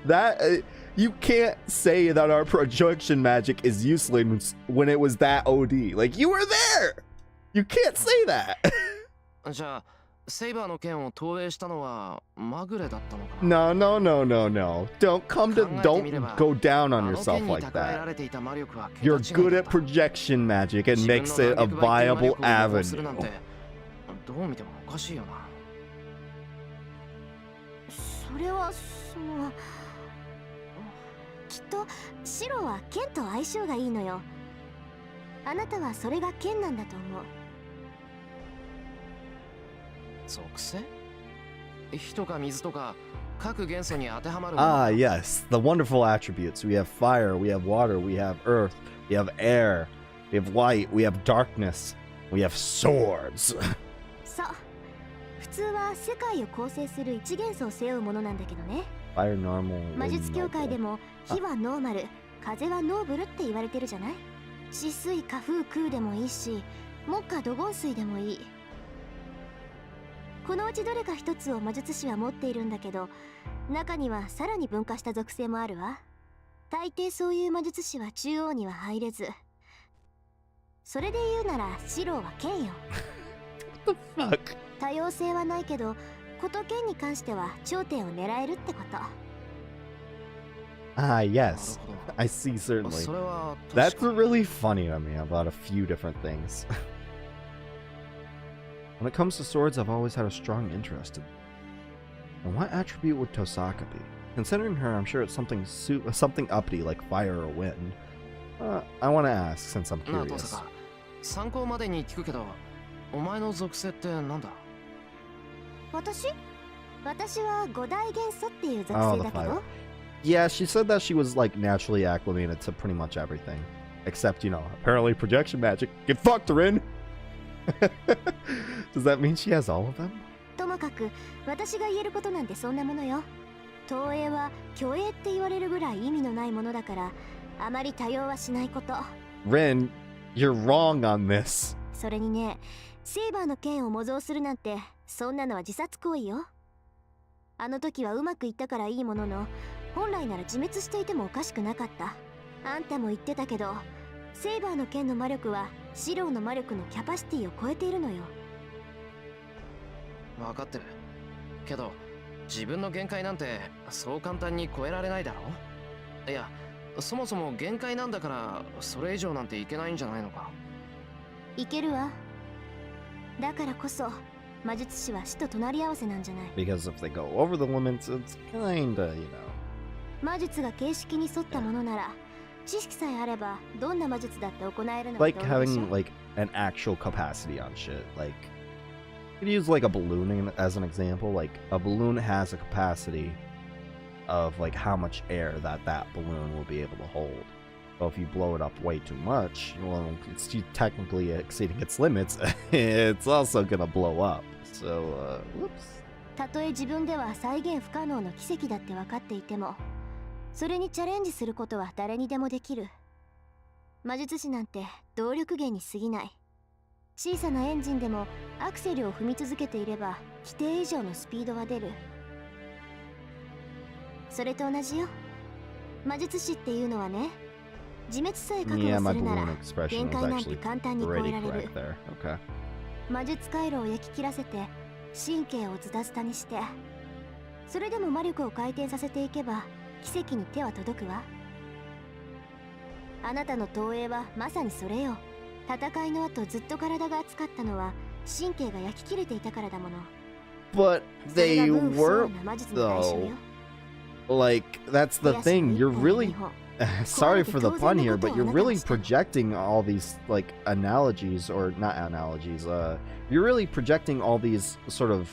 that. You can't say that our projection magic is useless when it was that OD. Like, you were there! You can't say that! じゃあ、セイバーの剣を投影したのはまぐれだったのか No. Don't go down on yourself like that. You're good at projection magic and makes it a viable avenue. どう見てもおかしいよな。それはその。きっとシロは剣と相性がいいのよ。あなたはそれが剣なんだと思う。属性？火とか水とか各元素に当てはまる。Ah, yes, the wonderful attributes. We have fire, we have water, we have earth, we have air, we have light, we have darkness, we have swords. そう。普通は世界を構成する一元素を背負うものなんだけどね。Fire normal. 魔術協会でも火はノーマル、風はノーブルって言われてるじゃない。止水、火風、空でもいいし、木火、土金水でもいい。このうちどれか一つを魔術師は持っているんだけど、中にはさらに分化した属性もあるわ。大抵そういう魔術師は中央には入れず。それで言うならシローは剣よ。 What the fuck? 多様性はないけどこと剣に関しては頂点を狙えるってこと。 Ah, なる yes. ほど。 I see, certainly. それは That's 確かに really funny to me about a few different things. When it comes to swords, I've always had a strong interest in them. And what attribute would Tosaka be? Considering her, I'm sure it's something uppity like fire or wind. I want to ask since I'm なあ、ト curious. サカ。参考までに聞くけど、お前の属性ってなんだ？私は五大元素っていう属 Oh, 性 the だけ fire. ど、 Yeah, she said that she was like naturally acclimated to pretty much everything. Except, apparently projection magic. Get fucked, Rin! Does that mean she has all of them? ともかく私が言えることなんてそんなものよ。投影は虚栄って言われるぐらい意味のないものだからあまり多用はしないこと。 Rin, you're wrong on this. それにね、セイバーの剣を模造するなんてそんなのは自殺行為よ。あの時はうまくいったからいいものの、本来なら自滅していてもおかしくなかった。あんたも言ってたけど、セイバーの剣の魔力はシローの魔力のキャパシティを超えているのよ。分かってる。けど、自分の限界なんてそう簡単に超えられないだろ？いや、そもそも限界なんだからそれ以上なんていけないんじゃないのか？いけるわ。だからこそ魔術師は死と隣り合わせなんじゃない。 Because if they go over the limits, it's kinda, 魔術が形式に沿ったものなら、知識さえあればどんな魔術だって行えるのが like 同様でしょ。 having like an actual capacity on shit. Like, you could use like a balloon as an example. Like, a balloon has a capacity of like how much air that balloon will be able to hold. So if you blow it up way too much, well, it's technically exceeding its limits. It's also gonna blow up. So, whoops. たとえ自分では再現不可能の奇跡だって分かっていても、それにチャレンジすることは誰にでもできる。魔術師なんて動力源に過ぎない。小さなエンジンでもアクセルを踏み続けていれば規定以上のスピードは出る。それと同じよ。魔術師っていうのはね、自滅さえ覚 Yeah, 悟 my するなら balloon expression 限 was 界なんて actually 簡単に超え pretty られる。 correct there. Okay. 魔術回路を焼き切らせて神経をズタズタにして、それでも魔力を回転させていけば奇跡に手は届くわ。あなたの投影はまさにそれよ。戦いの後ずっと体が熱かったのは神経が焼き切れていたからだもの。 But それ they が分不相 were, 応な魔術の対象よ。 like, that's the 手足 thing. の You're 一本や really 二本 sorry for the pun here, but you're really ここは projecting all these like analogies, or not analogies. You're really projecting all these sort of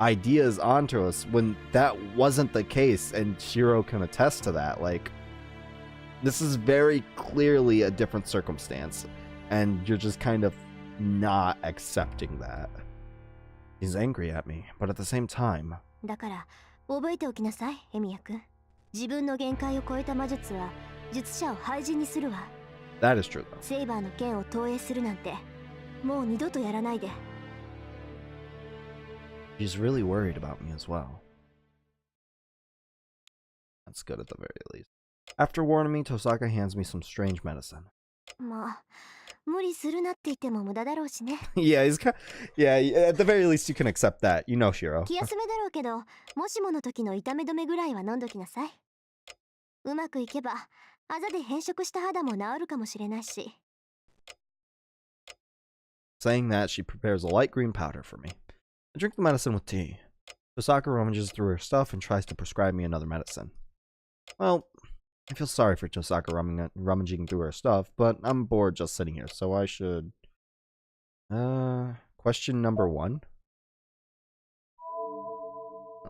ideas onto us when that wasn't the case, and Shiro can attest to that. Like, this is very clearly a different circumstance, and you're just kind of not accepting that. He's angry at me, but at the same time, だから覚えておきなさい、エミヤ君。自分の限界を超えた魔術は術者を廃人にするわ。 that is true though. セイバーの剣を投影するなんてもう二度とやらないで。 She's really worried about me as well. That's good at the very least. After warning me, Tosaka hands me some strange medicine. まあ無理するなって言っても無駄だろうしね。 Yeah, yeah, at the very least you can accept that. You know, Shiro. 気休めだろうけど、もしもの時の痛め止めぐらいは飲んどきなさい。うまくいけばあざで変色した肌も治るかもしれないし。 Saying that, she prepares a light green powder for me. I drink the medicine with tea. Tosaka rummages through her stuff and tries to prescribe me another medicine. Well, I feel sorry for Tosaka rummaging through her stuff, but I'm bored just sitting here, so I should... Question number 1?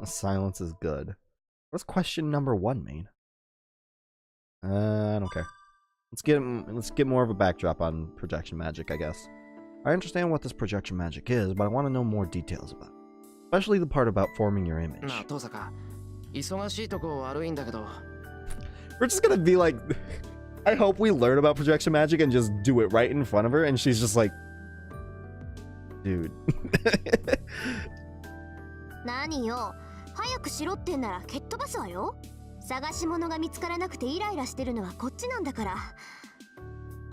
Silence is good. What does question number 1 mean? I don't care. Let's get more of a backdrop on projection magic, I guess. I understand what this projection magic is, but I want to know more details about it. Especially the part about forming your image. なあ、トサカ。忙しいとこ悪いんだけど。We're just gonna be like... I hope we learn about projection magic and just do it right in front of her, and she's just like... Dude. 何よ、早くしろってんなら蹴っ飛ばすわよ。探し物が見つからなくてイライラしてるのはこっちなんだから。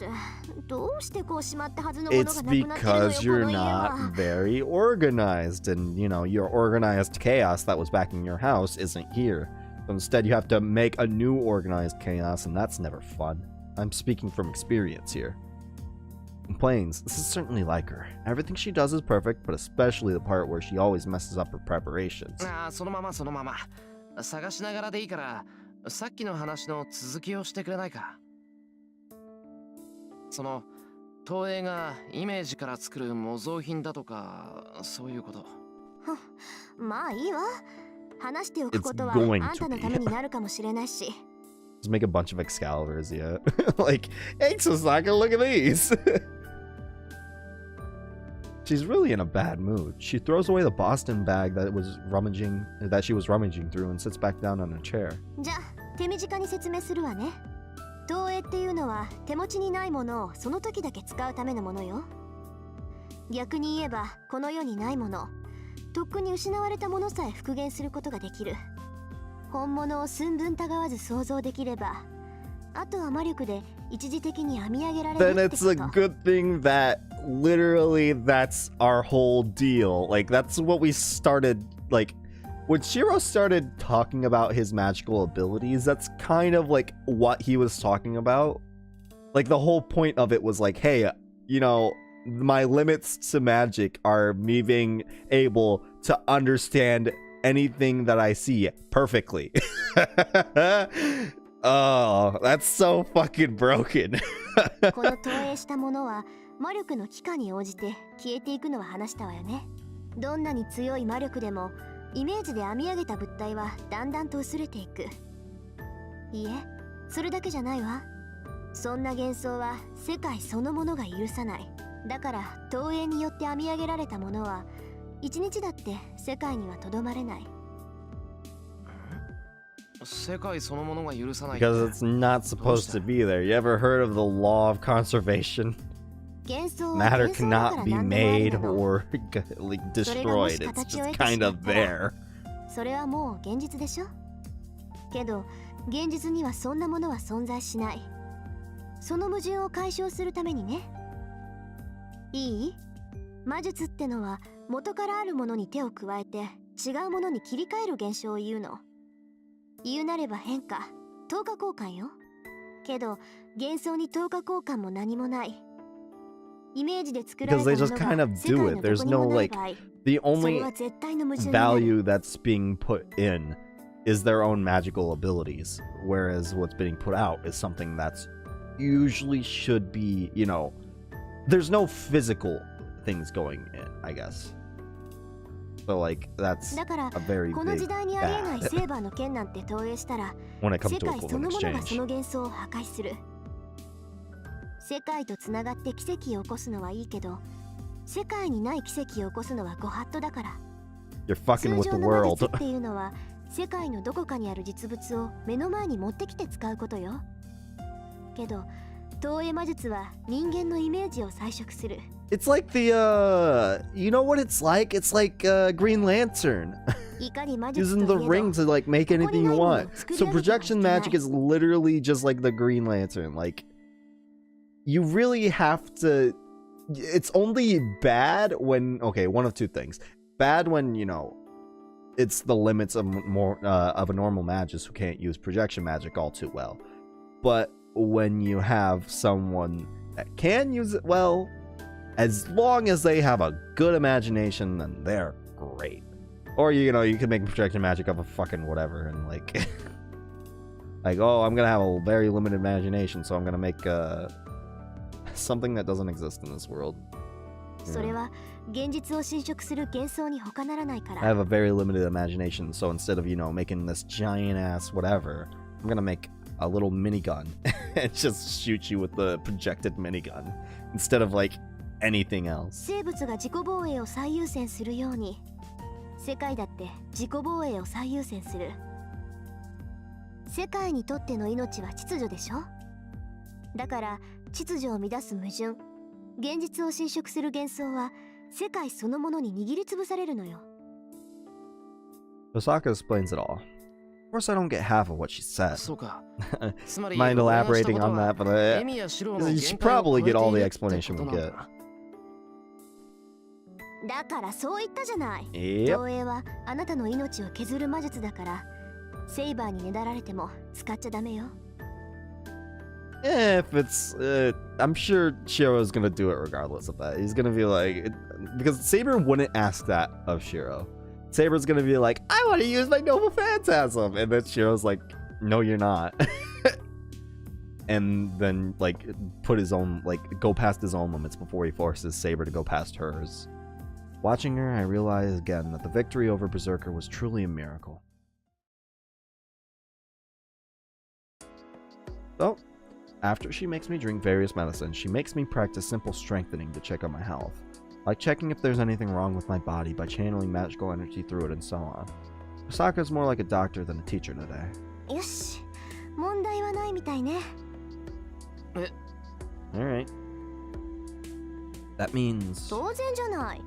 ってどうしてこうしまったはずのもの It's がなくなってるのよ because こ you're の家は。 not very organized, and your organized chaos that was back in your house isn't here. So instead, you have to make a new organized chaos, and that's never fun. I'm speaking from experience here. Complains, this is certainly like her. Everything she does is perfect, but especially the part where she always messes up her preparations. ああ、そのままそのまま。探しながらでいいから、さっきの話の続きをしてくれないか。その、東映がイメージから作る模造品だとか、そういうこと。まあいいわ。話しておくことは It's going to be. あんたのためになるかもしれないし。Just make a bunch of Excaliburs, yeah. Like, hey, Sasaka, look at these! She's really in a bad mood. She throws away the Boston bag that she was rummaging through and sits back down on a chair. じゃあ手短に説明するわね。投影っていうのは手持ちにないものをその時だけ使うためのものよ。逆に言えばこの世にないもの、とっくに失われたものさえ復元することができる。本物を寸分たがわず想像できれば、あとは魔力で一時的に編み上げられる Then って it's a こと。 good thing that literally that's our whole deal. Like, that's what we started, like, when Shiro started talking about his magical abilities, that's kind of like what he was talking about. Like, the whole point of it was like, hey, my limits to magic are me being able to understand anything that I see perfectly. Oh, that's so fucking broken. この投影したものは魔力の帰化に応じて消えていくのは話したわよね。どんなに強い魔力でもイメージで編み上げた物体はだんだんと薄れていく。いいえ、それだけじゃないわ。そんな幻想は世界そのものが許さない。だから投影によって編み上げられたものは一日だって世界にはとどまれない。世界そのものが許さない。 Because it's not supposed to be there. You ever heard of the law of conservation? 幻想は Matter 幻想だから cannot be 何でもあり made なの。 or like, destroyed. It's just kind of there. それはもう現実でしょ。けど現実にはそんなものは存在しない。その矛盾を解消するためにね。いい？魔術ってのは元からあるものに手を加えて違うものに切り替える現象を言うの。言うなれば変化、等価交換よ。けど幻想に等価交換も何もない。イメージで作られたものが Because they just kind of 世界 do の it. ど There's こにも no ない like 場合、 the それ only は絶対の矛盾になる。 value that's being put in is their own magical abilities, whereas what's being put out is something that's usually should be, there's no physical things going in, I guess. So like that's だから a very この big 時代にありえない bad セーバーの剣なんて投影したら when it comes 世 to 界そ equivalent のものがそ exchange. の幻想を破壊する。世界とつながって奇跡を起こすのはいいけど、世界にない奇跡を起こすのはご法度だから。 You're fucking 通 with 常 the の魔 world. 術っていうのは世界のどこかにある実物を目の前に持ってきて使うことよ。けど投影魔術は人間のイメージを彩色する。 It's like the you know what it's like? It's like Green Lantern いかに魔術と using い the えど ring to like make anything you want. So ここにないものを作り上げてはいけない。 projection magic is literally just like the Green Lantern. Like you really have to. It's only bad when one of two things. Bad when it's the limits of of a normal magist who can't use projection magic all too well. But when you have someone that can use it well, as long as they have a good imagination, then they're great. Or you can make projection magic of a fucking whatever and like oh, I'm gonna have a very limited imagination, so I'm gonna make something that doesn't exist in this world. それは現実を侵食する幻想に他ならないか I ら。 have a very limited imagination, so instead of making this giant ass whatever, I'm gonna make a little minigun and just shoot you with the projected minigun instead of like anything else. 生物が自己防衛を最優先するように、世界だって自己防衛を最優先する。世界にとっての命は秩序でしょ。だから秩序を乱す矛盾、現実を侵食する幻想は世界そのものに握りつぶされるのよ。 Osaka explains it all. course, I don't get half of what she said. そうか。つまり Mind 俺がした elaborating こと on は that, but エミやシロの you 限 should 界を probably 超え get て all い the るってこ explanation と we なの get. か。だからそう言ったじゃない。 Yep. 投影はあなたの命を削る魔術だから、セイバーにねだられても使っちゃダメよ。If it's, I'm sure Shiro's gonna do it regardless of that. He's gonna be like, because Saber wouldn't ask that of Shiro. Saber's gonna be like, I want to use my noble phantasm, and then Shiro's like, no, you're not. And then like put his own, like go past his own limits before he forces Saber to go past hers. Watching her, I realized again that the victory over Berserker was truly a miracle. So, after she makes me drink various medicines, she makes me practice simple strengthening to check on my health. Like checking if there's anything wrong with my body by channeling magical energy through it and so on. Osaka's more like a doctor than a teacher today. よし、問題はないみたいね。Alright. That means... 当然じゃない。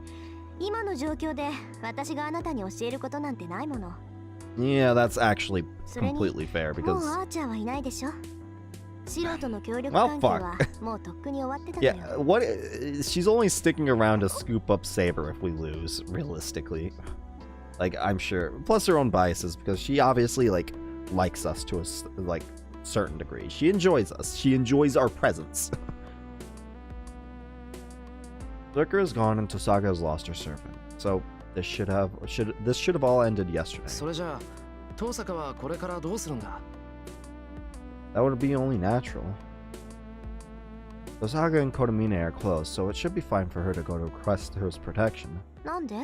今の状況で私があなたに教えることなんてないもの。Yeah, that's actually completely fair もう because... アーチャーはいないでしょ。素人の協力関係はもうとっくに終わってたのよ。Yeah, what? She's only sticking around to scoop up Saber if we lose, realistically. Like, I'm sure. Plus her own biases, because she obviously, like, likes us to a, like, certain degree. She enjoys us. She enjoys our presence. Berserker is gone and Tosaka has lost her servant. So, this should have all ended yesterday. それじゃあ、遠坂はこれからどうするんだ？ That would be only natural. Tosaka and Kotomine are close, so it should be fine for her to go to request her protection. なんで？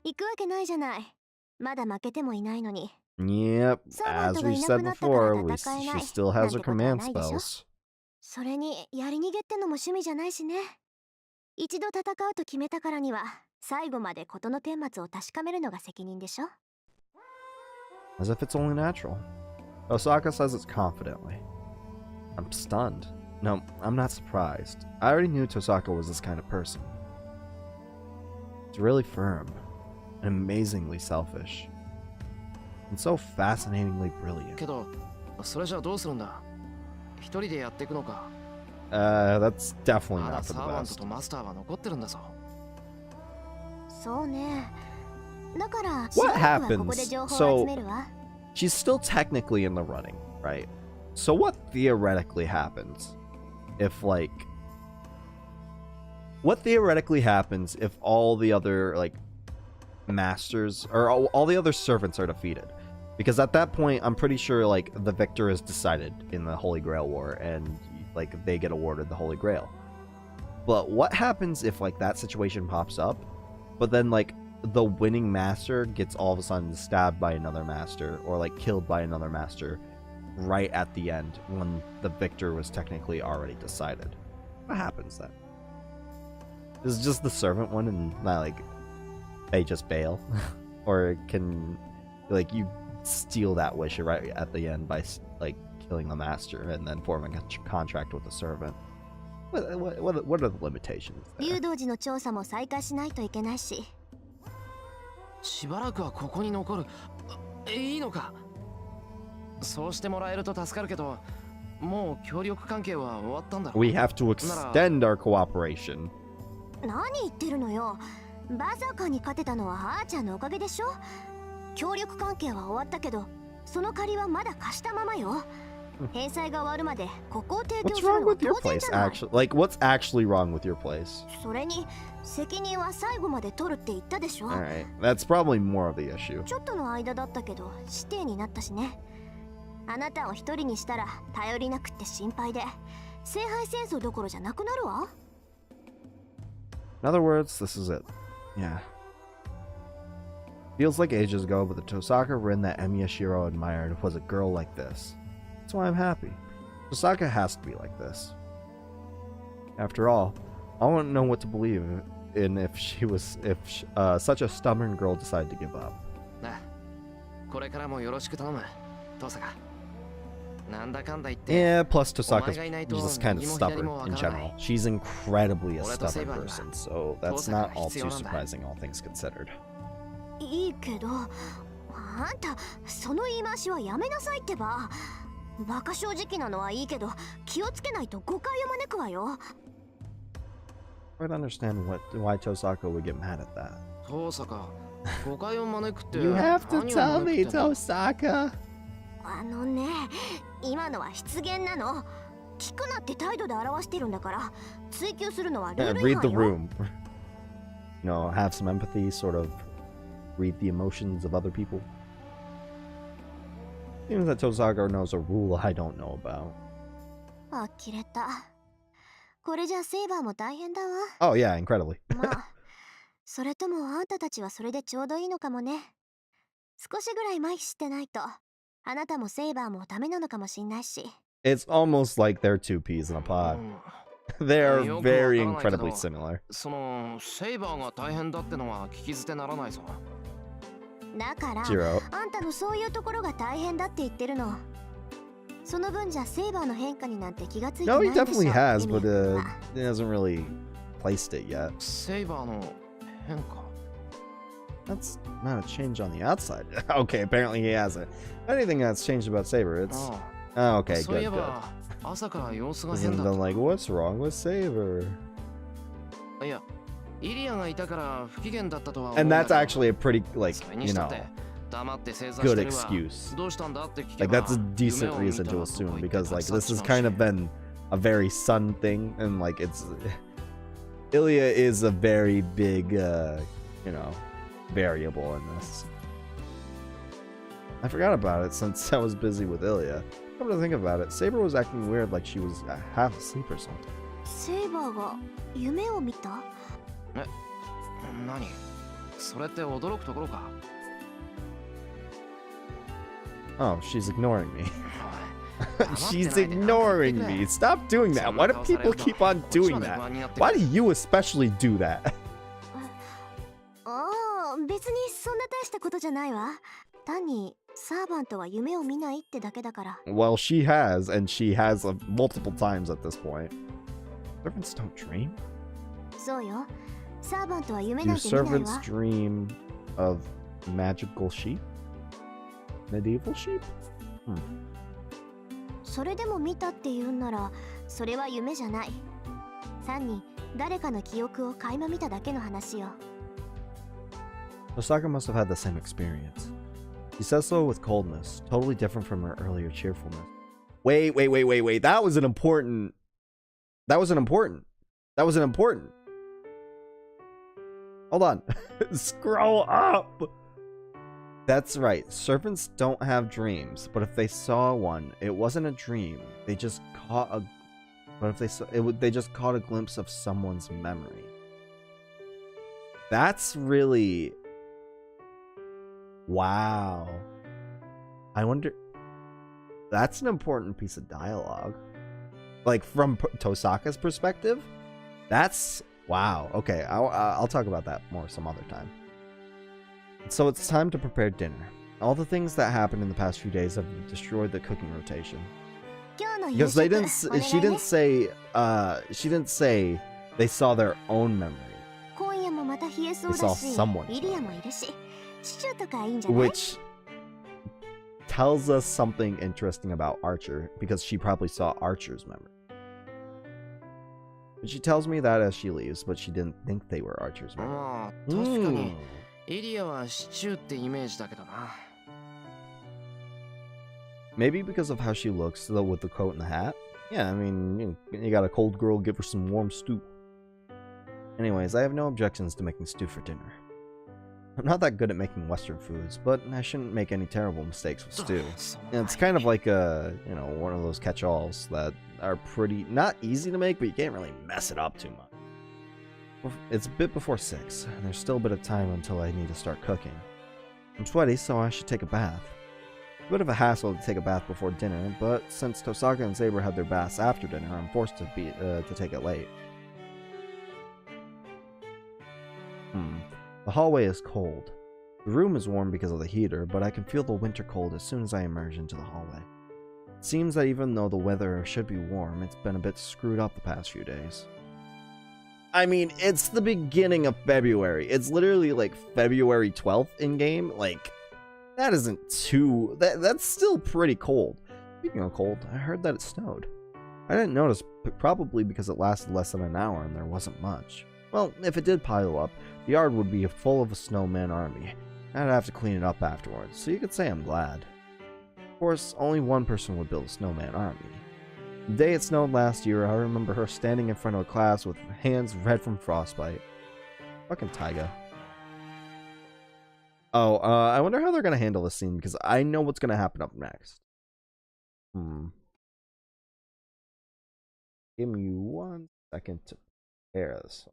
行くわけないじゃない。まだ負けてもいないのに。Yep, as we said before, she still has her command spells. それに、やり逃げってのも趣味じゃないしね。一度戦うと決めたからには、最後まで事の顛末を確かめるのが責任でしょ。As if it's only natural. Osaka says it confidently. I'm stunned. No, I'm not surprised. I already knew Tosaka was this kind of person. It's really firm, and amazingly selfish, and so fascinatingly brilliant. けど、それじゃあどうするんだ？一人でやっていくのか？ That's definitely まだ not サ for ー the バント best. とマスターは残ってるんだぞ。そうね。だから、 What しばらくはここで happens? 情報を So 集めるわ。 she's still technically in the running, right? So what theoretically happens if, like, what theoretically happens if all the other, like, masters, or all the other servants are defeated? Because at that point, I'm pretty sure, like, the victor is decided in the Holy Grail War, and, like, they get awarded the Holy Grail. But what happens if, like, that situation pops up, but then, like, the winning master gets all of a sudden stabbed by another master, or, like, killed by another master right at the end when the victor was technically already decided? What happens then? Is it just the servant one and not, like, they just bail? Or can, like, you steal that wish right at the end by, like, killing the master and then forming a contract with the servant? What are the limitations there? 竜道寺の調査も再開しないといけないし。しばらくはここに残る。いいのか？そうしてもらえると助かるけど、もう協力関係は終わったんだろう。 We have to extend our cooperation. 何言ってるのよ。バーサーカーに勝てたのはアーチャーのおかげでしょ。協力関係は終わったけど、その借りはまだ貸したままよ。返済が終わるままでここを提供 What's する wrong のは with your 当然 place, じゃない。 actually? Like, what's actually wrong with your place? それに責任は最後まで取るって言ったでしょ。 Alright, that's probably more of the issue. ちょっとの間だったけど指定になったしね。あなたを一人にしたら頼りなくって心配で、聖杯戦争どころじゃなくなるわ。 In other words, this is it. Yeah. Feels like ages ago, but the Tosaka Rin that Emi Yashiro admired was a girl like this. That's why I'm happy. Tosaka has to be like this. After all, I want to know what to believe in if such a stubborn girl decided to give up. なあ、これからもよろしく頼む、遠坂。なんだかんだ言って。 Yeah, plus Tosaka's just kind of stubborn in general. She's incredibly a stubborn person, so that's not all too surprising, all things considered. いいけど、ああんたその言い回しはやめなさいってば。バカ正直なのはいいけど気をつけないと誤解を招くわよ。I don't understand why Tosaka would get mad at that. 遠坂、誤解を招くって。You have to 何を tell 招 me, くってんだ Tosaka. あのね、今のは失言なの。聞くなって態度で表してるんだから、追求するのはルール違 Read the 反よ。 room. You know, have some empathy, sort of read the emotions of other people. Seems that Tosaka knows a rule I don't know about. 呆れた。これじゃセイバーも大変だわ。 Oh yeah, incredibly. まあ、それともあんたたちはそれでちょうどいいのかもね。少しぐらい麻痺してないと、あなたもセイバーもダメなのかもしんないし。 It's almost like they're two peas in a pod. うん They are よく very わからないけど、 incredibly similar. そのセイバーが大変だってのは聞き捨てならないぞ。だから、 Zero. あんたのそういうところが大変だって言ってるの。その分じゃセイバーの変化になんて気がついてな No, い he んでしょ。 definitely has, 意味 but が he hasn't really placed it yet. セイバーの変化。 That's not a change on the outside. Okay, apparently he hasn't. Anything that's changed about Saber, it's... あ Oh, あ、 okay, そうい good, え good. ば朝から様子が変 And だ then っ like, what's wrong with Saber? た。いや、イリアがいたから不機嫌だったとは思うん And だ that's けど、 actually a pretty, like, それに you したっ know, て黙って正座 good してるわ。 excuse. どうしたんだって聞け Like, ば that's a decent 夢を見 reason た to とか assume 言って because, like, 立ち去っ this ち has まうし kind of been a very Sun thing, and, like, it's... Ilya is a very big, you know, variable in this. I forgot about it since I was busy with Ilya. Come to think about it, Saber was acting weird like she was half asleep or something. セイバーが夢を見た？何それって驚くところか。 Oh, she's ignoring me. 黙って She's ないでなんか言って ignoring くれ。 me. Stop doing that. Why do people keep on doing that? Why do you especially do that? ああ、別にそんな大したことじゃないわ。単にサーバントは夢を見ないってだけだから。 Well, she has, and she has multiple times at this point. Servants don't dream? そうよ。サーバントは夢 Do なんて見ない servants わ。 dream of magical sheep? Medieval sheep? それでも見たって言うんなら、それは夢じゃない。単に誰かの記憶を垣間見ただけの話よ。 Osaka must have had the same experience. She says so with coldness, totally different from her earlier cheerfulness. Wait. That was an important. Hold on. Scroll up. That's right. Servants don't have dreams, but if they saw one, it wasn't a dream. They just caught a. But if they saw it, they just caught a glimpse of someone's memory. That's really. Wow. I wonder. That's an important piece of dialogue. Like from Tosaka's perspective, that's wow. Okay, I'll talk about that more some other time. So it's time to prepare dinner. All the things that happened in the past few days have destroyed the cooking rotation. 今日の夕 Because they 食 didn't. She didn't say. She didn't say they saw their own memory. 今夜もまた冷えそう They だ saw し、 someone's イリアもいるし、シチューとかいいんじゃない？ Which tells us something interesting about Archer, because she probably saw Archer's memory. But she tells me that as she leaves, but she didn't think they were Archer's memory. まあ確かにイリアはシチューってイメージだけどな。 Maybe because of how she looks, though, with the coat and the hat. Yeah, I mean, you got a cold girl, give her some warm stew. Anyways, I have no objections to making stew for dinner. I'm not that good at making Western foods, but I shouldn't make any terrible mistakes with stew. And it's kind of like a, you know, one of those catch-alls that are pretty, not easy to make, but you can't really mess it up too much. It's a bit before 6, and there's still a bit of time until I need to start cooking. I'm sweaty, so I should take a bath. A bit of a hassle to take a bath before dinner, but since Tosaka and Saber had their baths after dinner, I'm forced to take it late. The hallway is cold. The room is warm because of the heater, but I can feel the winter cold as soon as I emerge into the hallway. It seems that even though the weather should be warm, it's been a bit screwed up the past few days. I mean, it's the beginning of February. It's literally like February 12th in-game. Like, That isn't too... That's still pretty cold. Speaking of cold, I heard that it snowed. I didn't notice, but probably because it lasted less than an hour and there wasn't much. Well, if it did pile up, the yard would be full of a snowman army. I'd have to clean it up afterwards, so you could say I'm glad. Of course, only one person would build a snowman army. The day it snowed last year, I remember her standing in front of a class with hands red from frostbite. Fucking Taiga. Oh, I wonder how they're gonna handle this scene, because I know what's gonna happen up next. Give me 1 second to prepare this.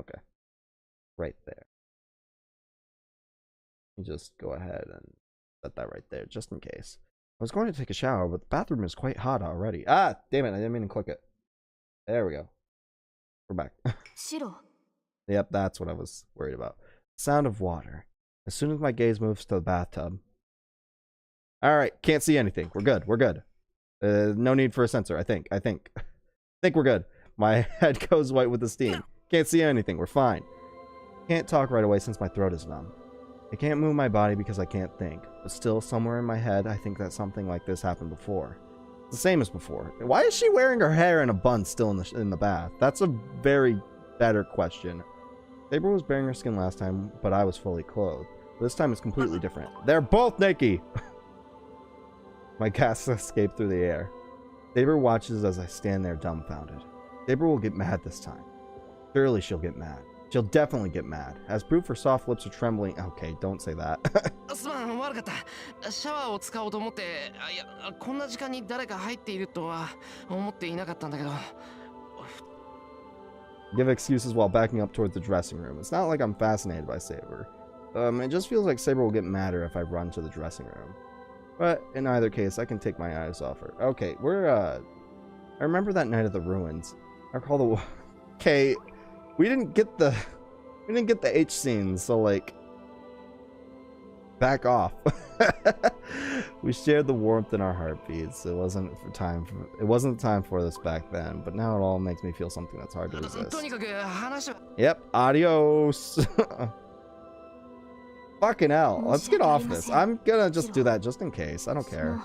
Okay. Right there. Let me just go ahead and set that right there, just in case. I was going to take a shower, but the bathroom is quite hot already. Ah, damn it, I didn't mean to click it. There we go. We're back. Yep, that's what I was worried about. Sound of water. As soon as my gaze moves to the bathtub. Alright, can't see anything. We're good, we're good. No need for a sensor, I think we're good. My head goes white with the steam. Can't see anything, we're fine. Can't talk right away since my throat is numb. I can't move my body because I can't think, but still somewhere in my head I think that something like this happened before. It's the same as before. Why is she wearing her hair in a bun still in the bath? That's a very better question. Saber was bearing her skin last time, but I was fully clothed. This time it's completely different. They're both naked! My gasps escape through the air. Saber watches as I stand there dumbfounded. Saber will get mad this time. Surely she'll get mad. She'll definitely get mad. As proof, her soft lips are trembling. Okay, don't say that. すまん、悪かった。シャワーを使おうと思って、いや、こんな時間に誰か入っているとは思っていなかったんだけど。Give excuses while backing up towards the dressing room. It's not like I'm fascinated by Saber. It just feels like Saber will get madder if I run to the dressing room. But in either case, I can take my eyes off her. Okay, I remember that night at the ruins. I recall the... Okay, we didn't get the H scenes, so like... Back off. We shared the warmth in our heartbeats. It wasn't the time for this back then, but now it all makes me feel something that's hard to resist. Yep, adios. Fucking hell, let's get off this. I'm gonna just do that just in case. I don't care.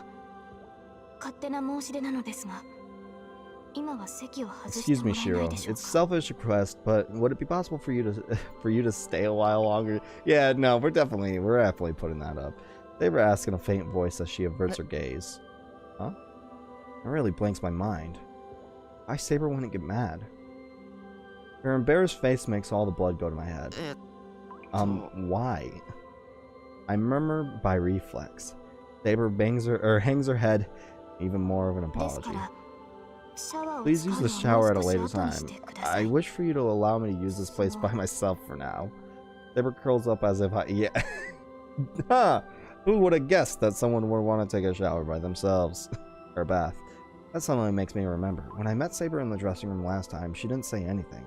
Excuse me, Shiro. It's a selfish request, but would it be possible for you to stay a while longer? Yeah, no, we're definitely putting that up. They were asking a faint voice as she averts her gaze. Huh? It really blanks my mind. Why Saber wouldn't get mad? Her embarrassed face makes all the blood go to my head. Why? I murmur by reflex. Saber hangs her head, even more of an apology. Please use the shower at a later time. I wish for you to allow me to use this place by myself for now. Saber curls up as if yeah. Huh! Who would have guessed that someone would want to take a shower by themselves? Or bath. That suddenly makes me remember. When I met Saber in the dressing room last time, she didn't say anything.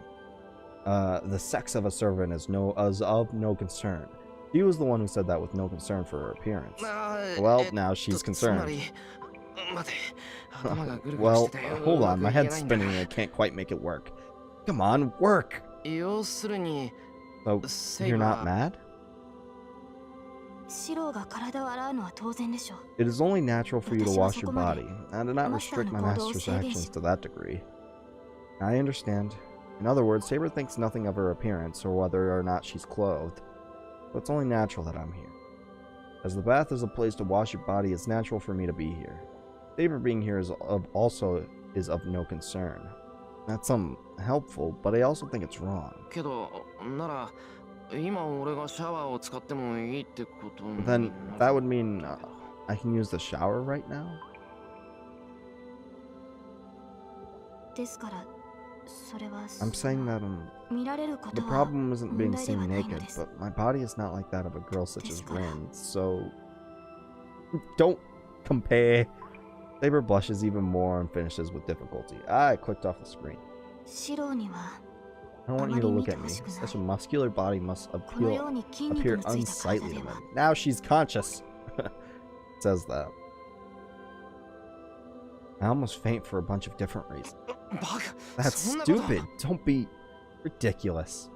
The sex of a servant is of no concern. She was the one who said that with no concern for her appearance. Well, now she's concerned. Well, hold on, my head's spinning and I can't quite make it work. Come on, work! So, you're not mad? It is only natural for you to wash your body. I do not restrict my master's actions to that degree. I understand. In other words, Saber thinks nothing of her appearance or whether or not she's clothed. But it's only natural that I'm here. As the bath is a place to wash your body, it's natural for me to be here. Saber being here is also of no concern. That's helpful, but I also think it's wrong. Then that would mean I can use the shower right now? I'm saying that the problem isn't being seen naked, but my body is not like that of a girl such as Rin, so don't compare. Saber blushes even more and finishes with difficulty. I clicked off the screen. I don't want you to look at me. Such a muscular body must appear unsightly to men. Now she's conscious. It says that. I almost faint for a bunch of different reasons. That's stupid. Don't be ridiculous.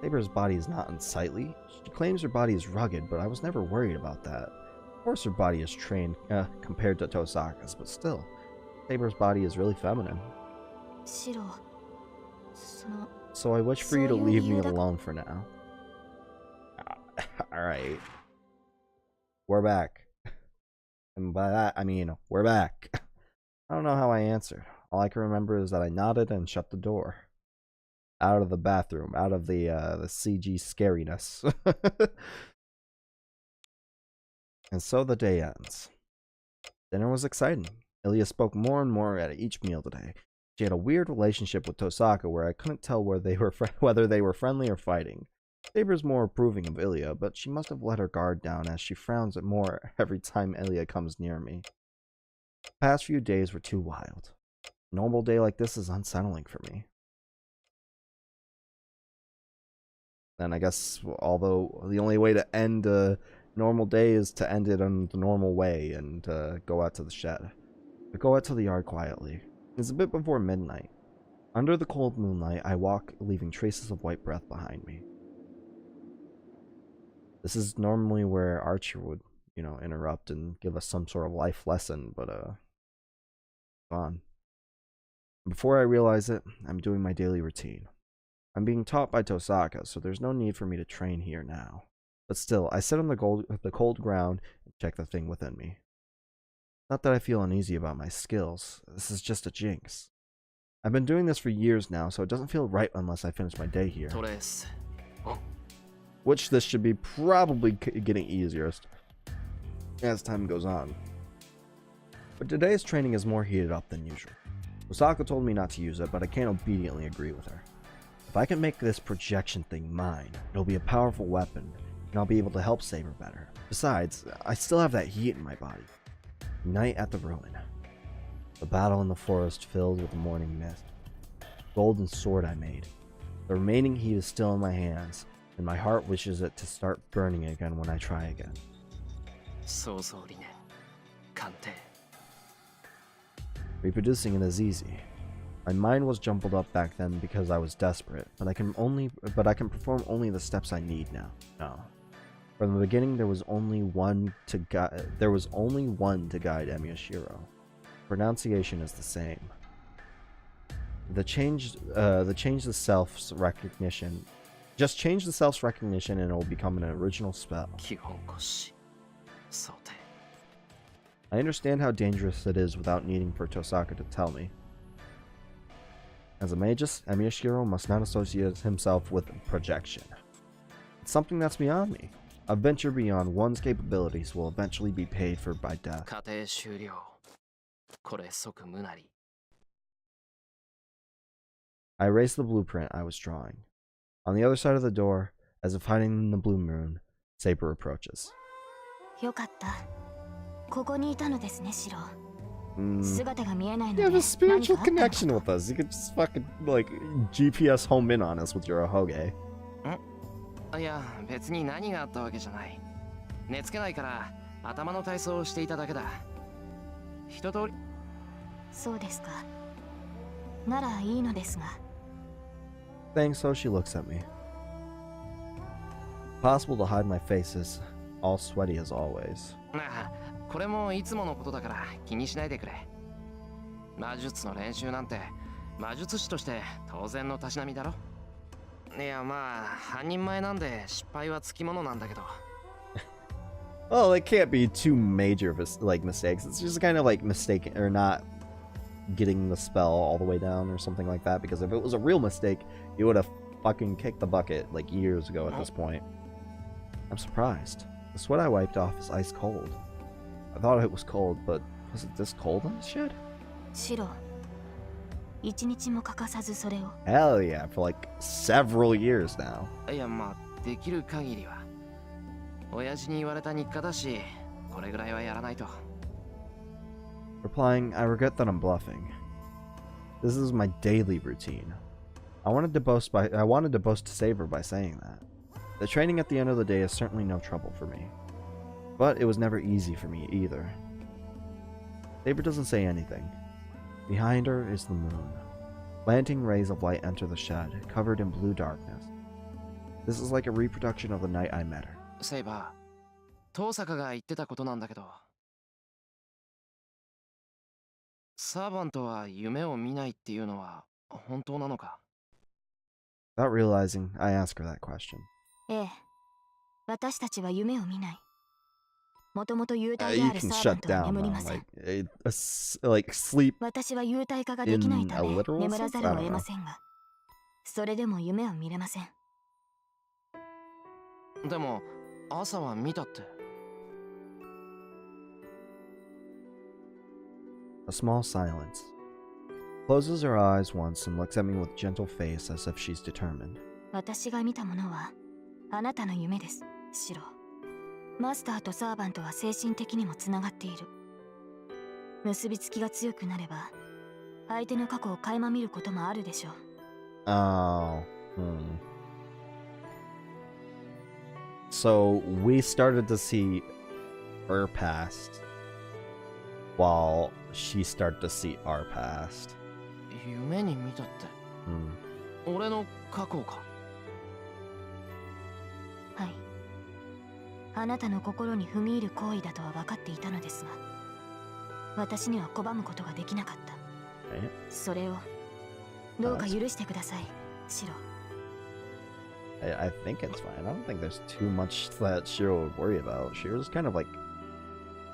Saber's body is not unsightly. She claims her body is rugged, but I was never worried about that. Of course her body is trained compared to Tosaka's, but still, Saber's body is really feminine. シロ、So I wish for you to leave me alone for now. Alright. We're back. And by that, I mean, we're back. I don't know how I answered. All I can remember is that I nodded and shut the door. Out of the bathroom, out of the CG scariness. And so the day ends. Dinner was exciting. Ilya spoke more and more at each meal today. She had a weird relationship with Tosaka where I couldn't tell whether they were friendly or fighting. Saber's more approving of Ilya, but she must have let her guard down as she frowns at more every time Ilya comes near me. The past few days were too wild. A normal day like this is unsettling for me. And I guess, although the only way to end a normal day is to end it in the normal way and go out to the shed. I go out to the yard quietly. It's a bit before midnight. Under the cold moonlight, I walk, leaving traces of white breath behind me. This is normally where Archer would, interrupt and give us some sort of life lesson, but, gone. Before I realize it, I'm doing my daily routine. I'm being taught by Tosaka, so there's no need for me to train here now. But still, I sit on the cold ground and check the thing within me. Not that I feel uneasy about my skills. This is just a jinx. I've been doing this for years now, so it doesn't feel right unless I finish my day here. Which this should be probably getting easier as time goes on. But today's training is more heated up than usual. Osaka told me not to use it, but I can't obediently agree with her. If I can make this projection thing mine, it'll be a powerful weapon, and I'll be able to help Saber better. Besides, I still have that heat in my body. Night at the ruin. The battle in the forest filled with the morning mist. Golden sword I made. The remaining heat is still in my hands, and my heart wishes it to start burning again when I try again. Reproducing it is easy. My mind was jumbled up back then because I was desperate, but I can perform only the steps I need now. No. From the beginning, there was only one to guide Emiyashiro. Pronunciation is the same. Change the self's recognition. Just change the self's recognition and it will become an original spell. I understand how dangerous it is without needing for Tosaka to tell me. As a magus, Emiyashiro must not associate himself with projection. It's something that's beyond me. A venture beyond one's capabilities will eventually be paid for by death. I erased the blueprint I was drawing. On the other side of the door, as if hiding in the blue moon, Saber approaches. You have a spiritual connection with us. You could just fucking, GPS home in on us with your ahoge. いや、別に何があったわけじゃない。寝つけないから頭の体操をしていただけだ。一通り。そうですか。ならいいのですが。Saying so, she looks at me. Possible to hide my face is all sweaty as always. これもいつものことだから気にしないでくれ。魔術の練習なんて魔術師として当然のたしなみだろ。いやまあ半人前なんで失敗はつきものなんだけど。Well, it can't be too major mistakes. It's just kind of mistaken or not getting the spell all the way down or something like that. Because if it was a real mistake, you would have fucking kicked the bucket years ago at this point. I'm surprised. The sweat I wiped off is ice cold. I thought it was cold, but was it this cold in the shed? Hell yeah, for several years now. いやまあできる限りは。親父に言われた日課だし、これぐらいはやらないと。Replying, I regret that I'm bluffing. This is my daily routine. I wanted to boast to Saber by saying that. The training at the end of the day is certainly no trouble for me. But it was never easy for me either. Saber doesn't say anything. Behind her is the moon. Slanting rays of light enter the shed, covered in blue darkness. This is like a reproduction of the night I met her. セイバー、遠坂が言ってたことなんだけど、サーバントは夢を見ないっていうのは本当なのか？ Without realizing, I ask her that question. ええ、私たちは夢を見ない。もともと幽体で You ある can サーバン shut トは down 眠り though, ません。 like sleep. 私は幽体化ができないた In a め literal 眠ら sense? ざ I るを don't 得 know. ませんが、それでも夢は見れません。でも朝は見たって。A small silence. Closes her eyes once and looks at me with gentle face as if she's determined. 私が見たものはあなたの夢です、シロ。マスターとサーバントは精神的にもつながっている。結びつきが強くなれば相手の過去を垣間見ることもあるでしょう。Oh. So we started to see her past while she started to see our past. 夢に見たって、俺の過去か？はい。あなたの心に踏み入る行為だとは分かっていたのですが、私には拒むことができなかった。それをどうか許してください、シロ。I think it's fine. I don't think there's too much that Shiro would worry about. Shiro's kind of like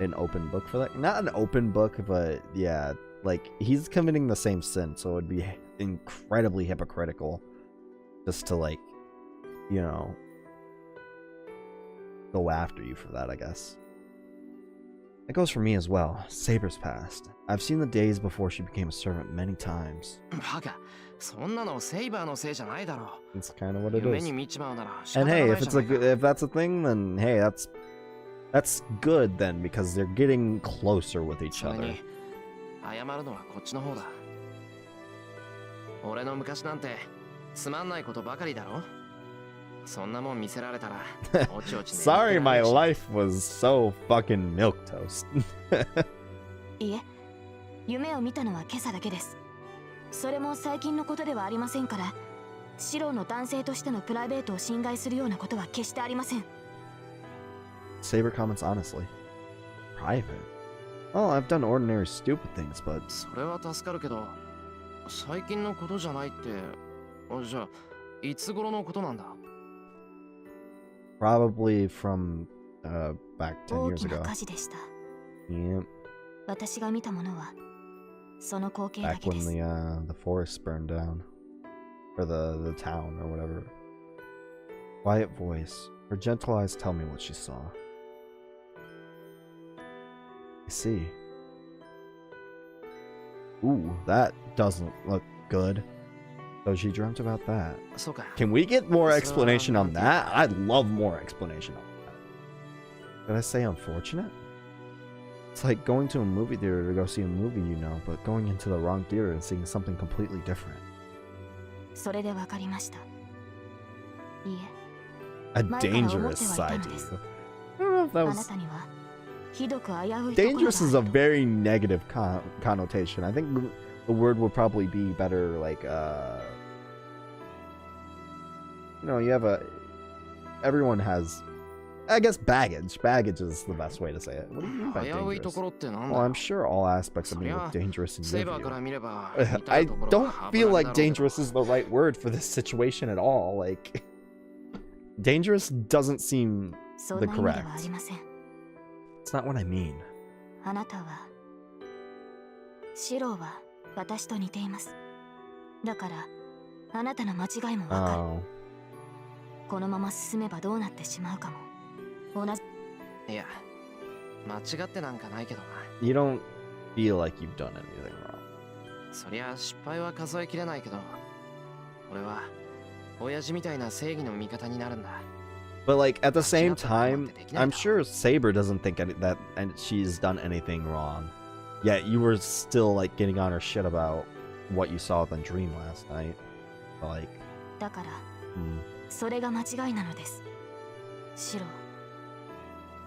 an open book for that. Not an open book, but yeah, like he's committing the same sin, so it would be incredibly hypocritical just to like, you know, go after you for that, I guess. It goes for me as well. Saber's past. I've seen the days before she became a servant many times. バカ、そんなのセイバーのせいじゃないだろ。It's kind of what it 夢 is. に見ちまうなら仕 And 方が hey, な if い it's じゃ a ないか。 if that's a thing, then hey, that's good then because they're getting closer with each それ other. に謝るのはこっちの方だ。俺の昔なんてつまんないことばかりだろ。そんなもん見せられたらおちおち Sorry, my life was so fucking milquetoast. いえ、夢を見たのは今朝だけです。それも最近のことではありませんから、シロの男性としてのプライベートを侵害するようなことは決してありません。Saber comments honestly. Private? Oh, I've done ordinary stupid things, but それは助かるけど、最近のことじゃないって、じゃあいつ頃のことなんだ？ probably from back 10大 years きな ago. 火事でした。Yep. 私が見たものはその光景だ Back けで when す。 the forest burned down. Or the town or whatever. Quiet voice. Her gentle eyes tell me what she saw. I see. Ooh, that doesn't look good. So she dreamt about that. そうか。 Can we get more So, explanation on that? I'd love more explanation on that. Did I say unfortunate? It's like going to a movie theater to go see a movie, you know, but going into the wrong theater and seeing something completely different. それで分かりました。いいえ、 A 前から思って dangerous はいた side の to です you. I don't know if that あな was... たにはひどく危ういところがある Dangerous is a と。 very negative connotation. I think the word would probably be better like, you know, you have a... Everyone has... I guess baggage. Baggage is the best way to say it. What do you mean by 危ういと dangerous? ころってなんだ Well, よ I'm sure all aspects of me look そりゃ dangerous in セイ your バーから view. 見れば I 痛いところ don't は feel 危ない like だろうけど dangerous is the right word for this situation at all. Like, dangerous doesn't seem そん the な意味では correct. ありません。 It's not what I mean. あなたはシローは私と似ています。だからあなたの間違いもわかる。 Oh. このまま進めばどうなってしまうかも同じ。いや、間違ってなんかないけどな。 You don't feel like you've done anything wrong. そりゃ失敗は数えきれないけど、俺は親父みたいな正義の味方になるんだ。 But like at the same time, I'm sure Saber doesn't think that she's done anything wrong. Yet you were still like getting on her shit about what you saw in the dream last night. Like, だから、それが間違いなのです。シロー、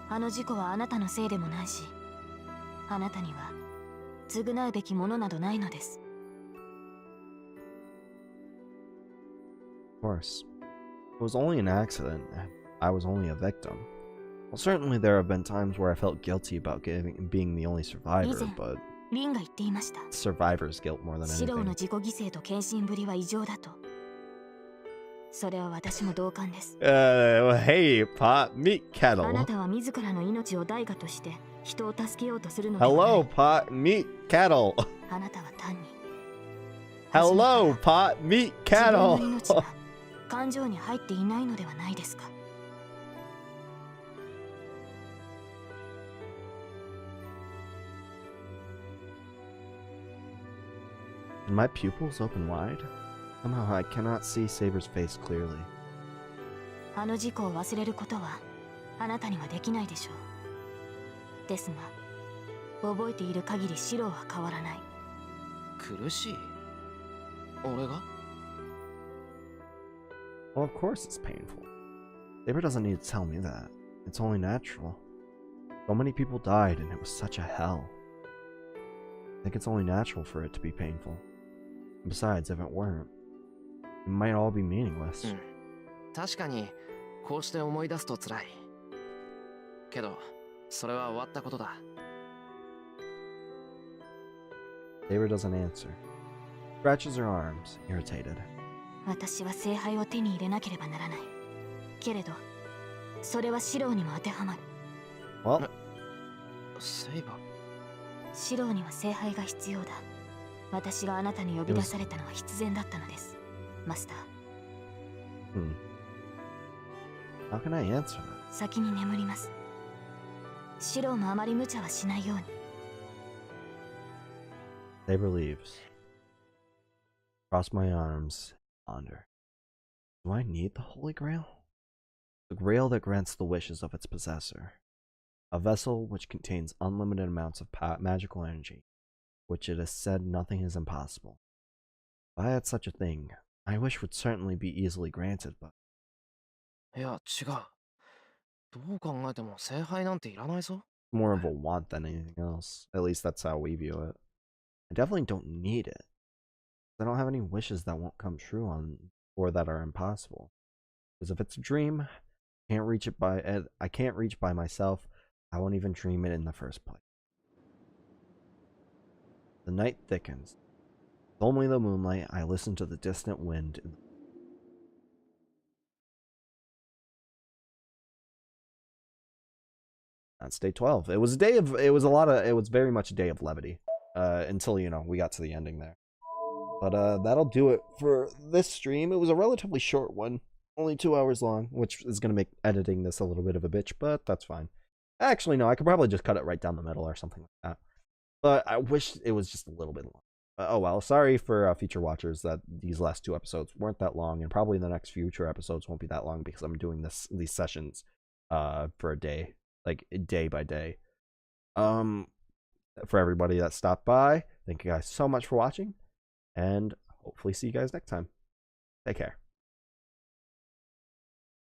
あの事故はあなたのせいでもないし、あなたには償うべきものなどないのです。of course. It was only an accident. I was only a victim. Well, certainly there have been times where I felt guilty about being the only survivor, but リンが言っていました。 survivor's guilt more than シローの anything. 自己犠牲と献身ぶりは異常だと。それは私も同感です。Hey, pot, meet あな kettle. たは自らの命を代価として人を助けようとするのではない。 Hello, pot, meet kettle. あなたは単に Hello, pot, meet 自分の kettle. 命が感情に入っていないのではないですか。 Did my pupils open wide? Somehow I cannot see Saber's face clearly. あの事故を忘れることはあなたにはできないでしょう。ですが、覚えている限りシローは変わらない。苦しい？俺が？ Well, of course it's painful. Saber doesn't need to tell me that. It's only natural. So many people died and it was such a hell. I think it's only natural for it to be painful. Besides, if it weren't, it might all be meaningless. 確かにこうして思い出すと辛い。けど、それは終わったことだ。Saber doesn't answer. Scratches her arms, irritated. 私は聖杯を手に入れなければならない。けれど、それはシローにも当てはまる。Well, セイバー。シローには聖杯が必要だ。私があなたに呼び出されたのは必然だったのです、マスター。How can I answer that? 先に眠ります。シローもあまり無茶はしないように。Saber leaves. Cross my arms, ponder. Do I need the Holy Grail? The Grail that grants the wishes of its possessor. A vessel which contains unlimited amounts of magical energy, which it is said nothing is impossible. If I had such a thing, my wish would certainly be easily granted, but... いや、違う。どう考えても聖杯なんていらないぞ。 more of a want than anything else. At least that's how we view it. I definitely don't need it. I don't have any wishes that won't come true or that are impossible. Because if it's a dream, I can't reach by myself. I won't even dream it in the first place. The night thickens. With only the moonlight, I listen to the distant wind. That's day 12. It was very much a day of levity. Until, we got to the ending there. But that'll do it for this stream. It was a relatively short one. Only 2 hours long, which is going to make editing this a little bit of a bitch, but that's fine. Actually, no, I could probably just cut it right down the middle or something like that. But I wish it was just a little bit long. Oh well, sorry for future watchers that these last 2 episodes weren't that long, and probably the next future episodes won't be that long because I'm doing these sessions for a day, like day by day. For everybody that stopped by, thank you guys so much for watching, and hopefully see you guys next time. Take care.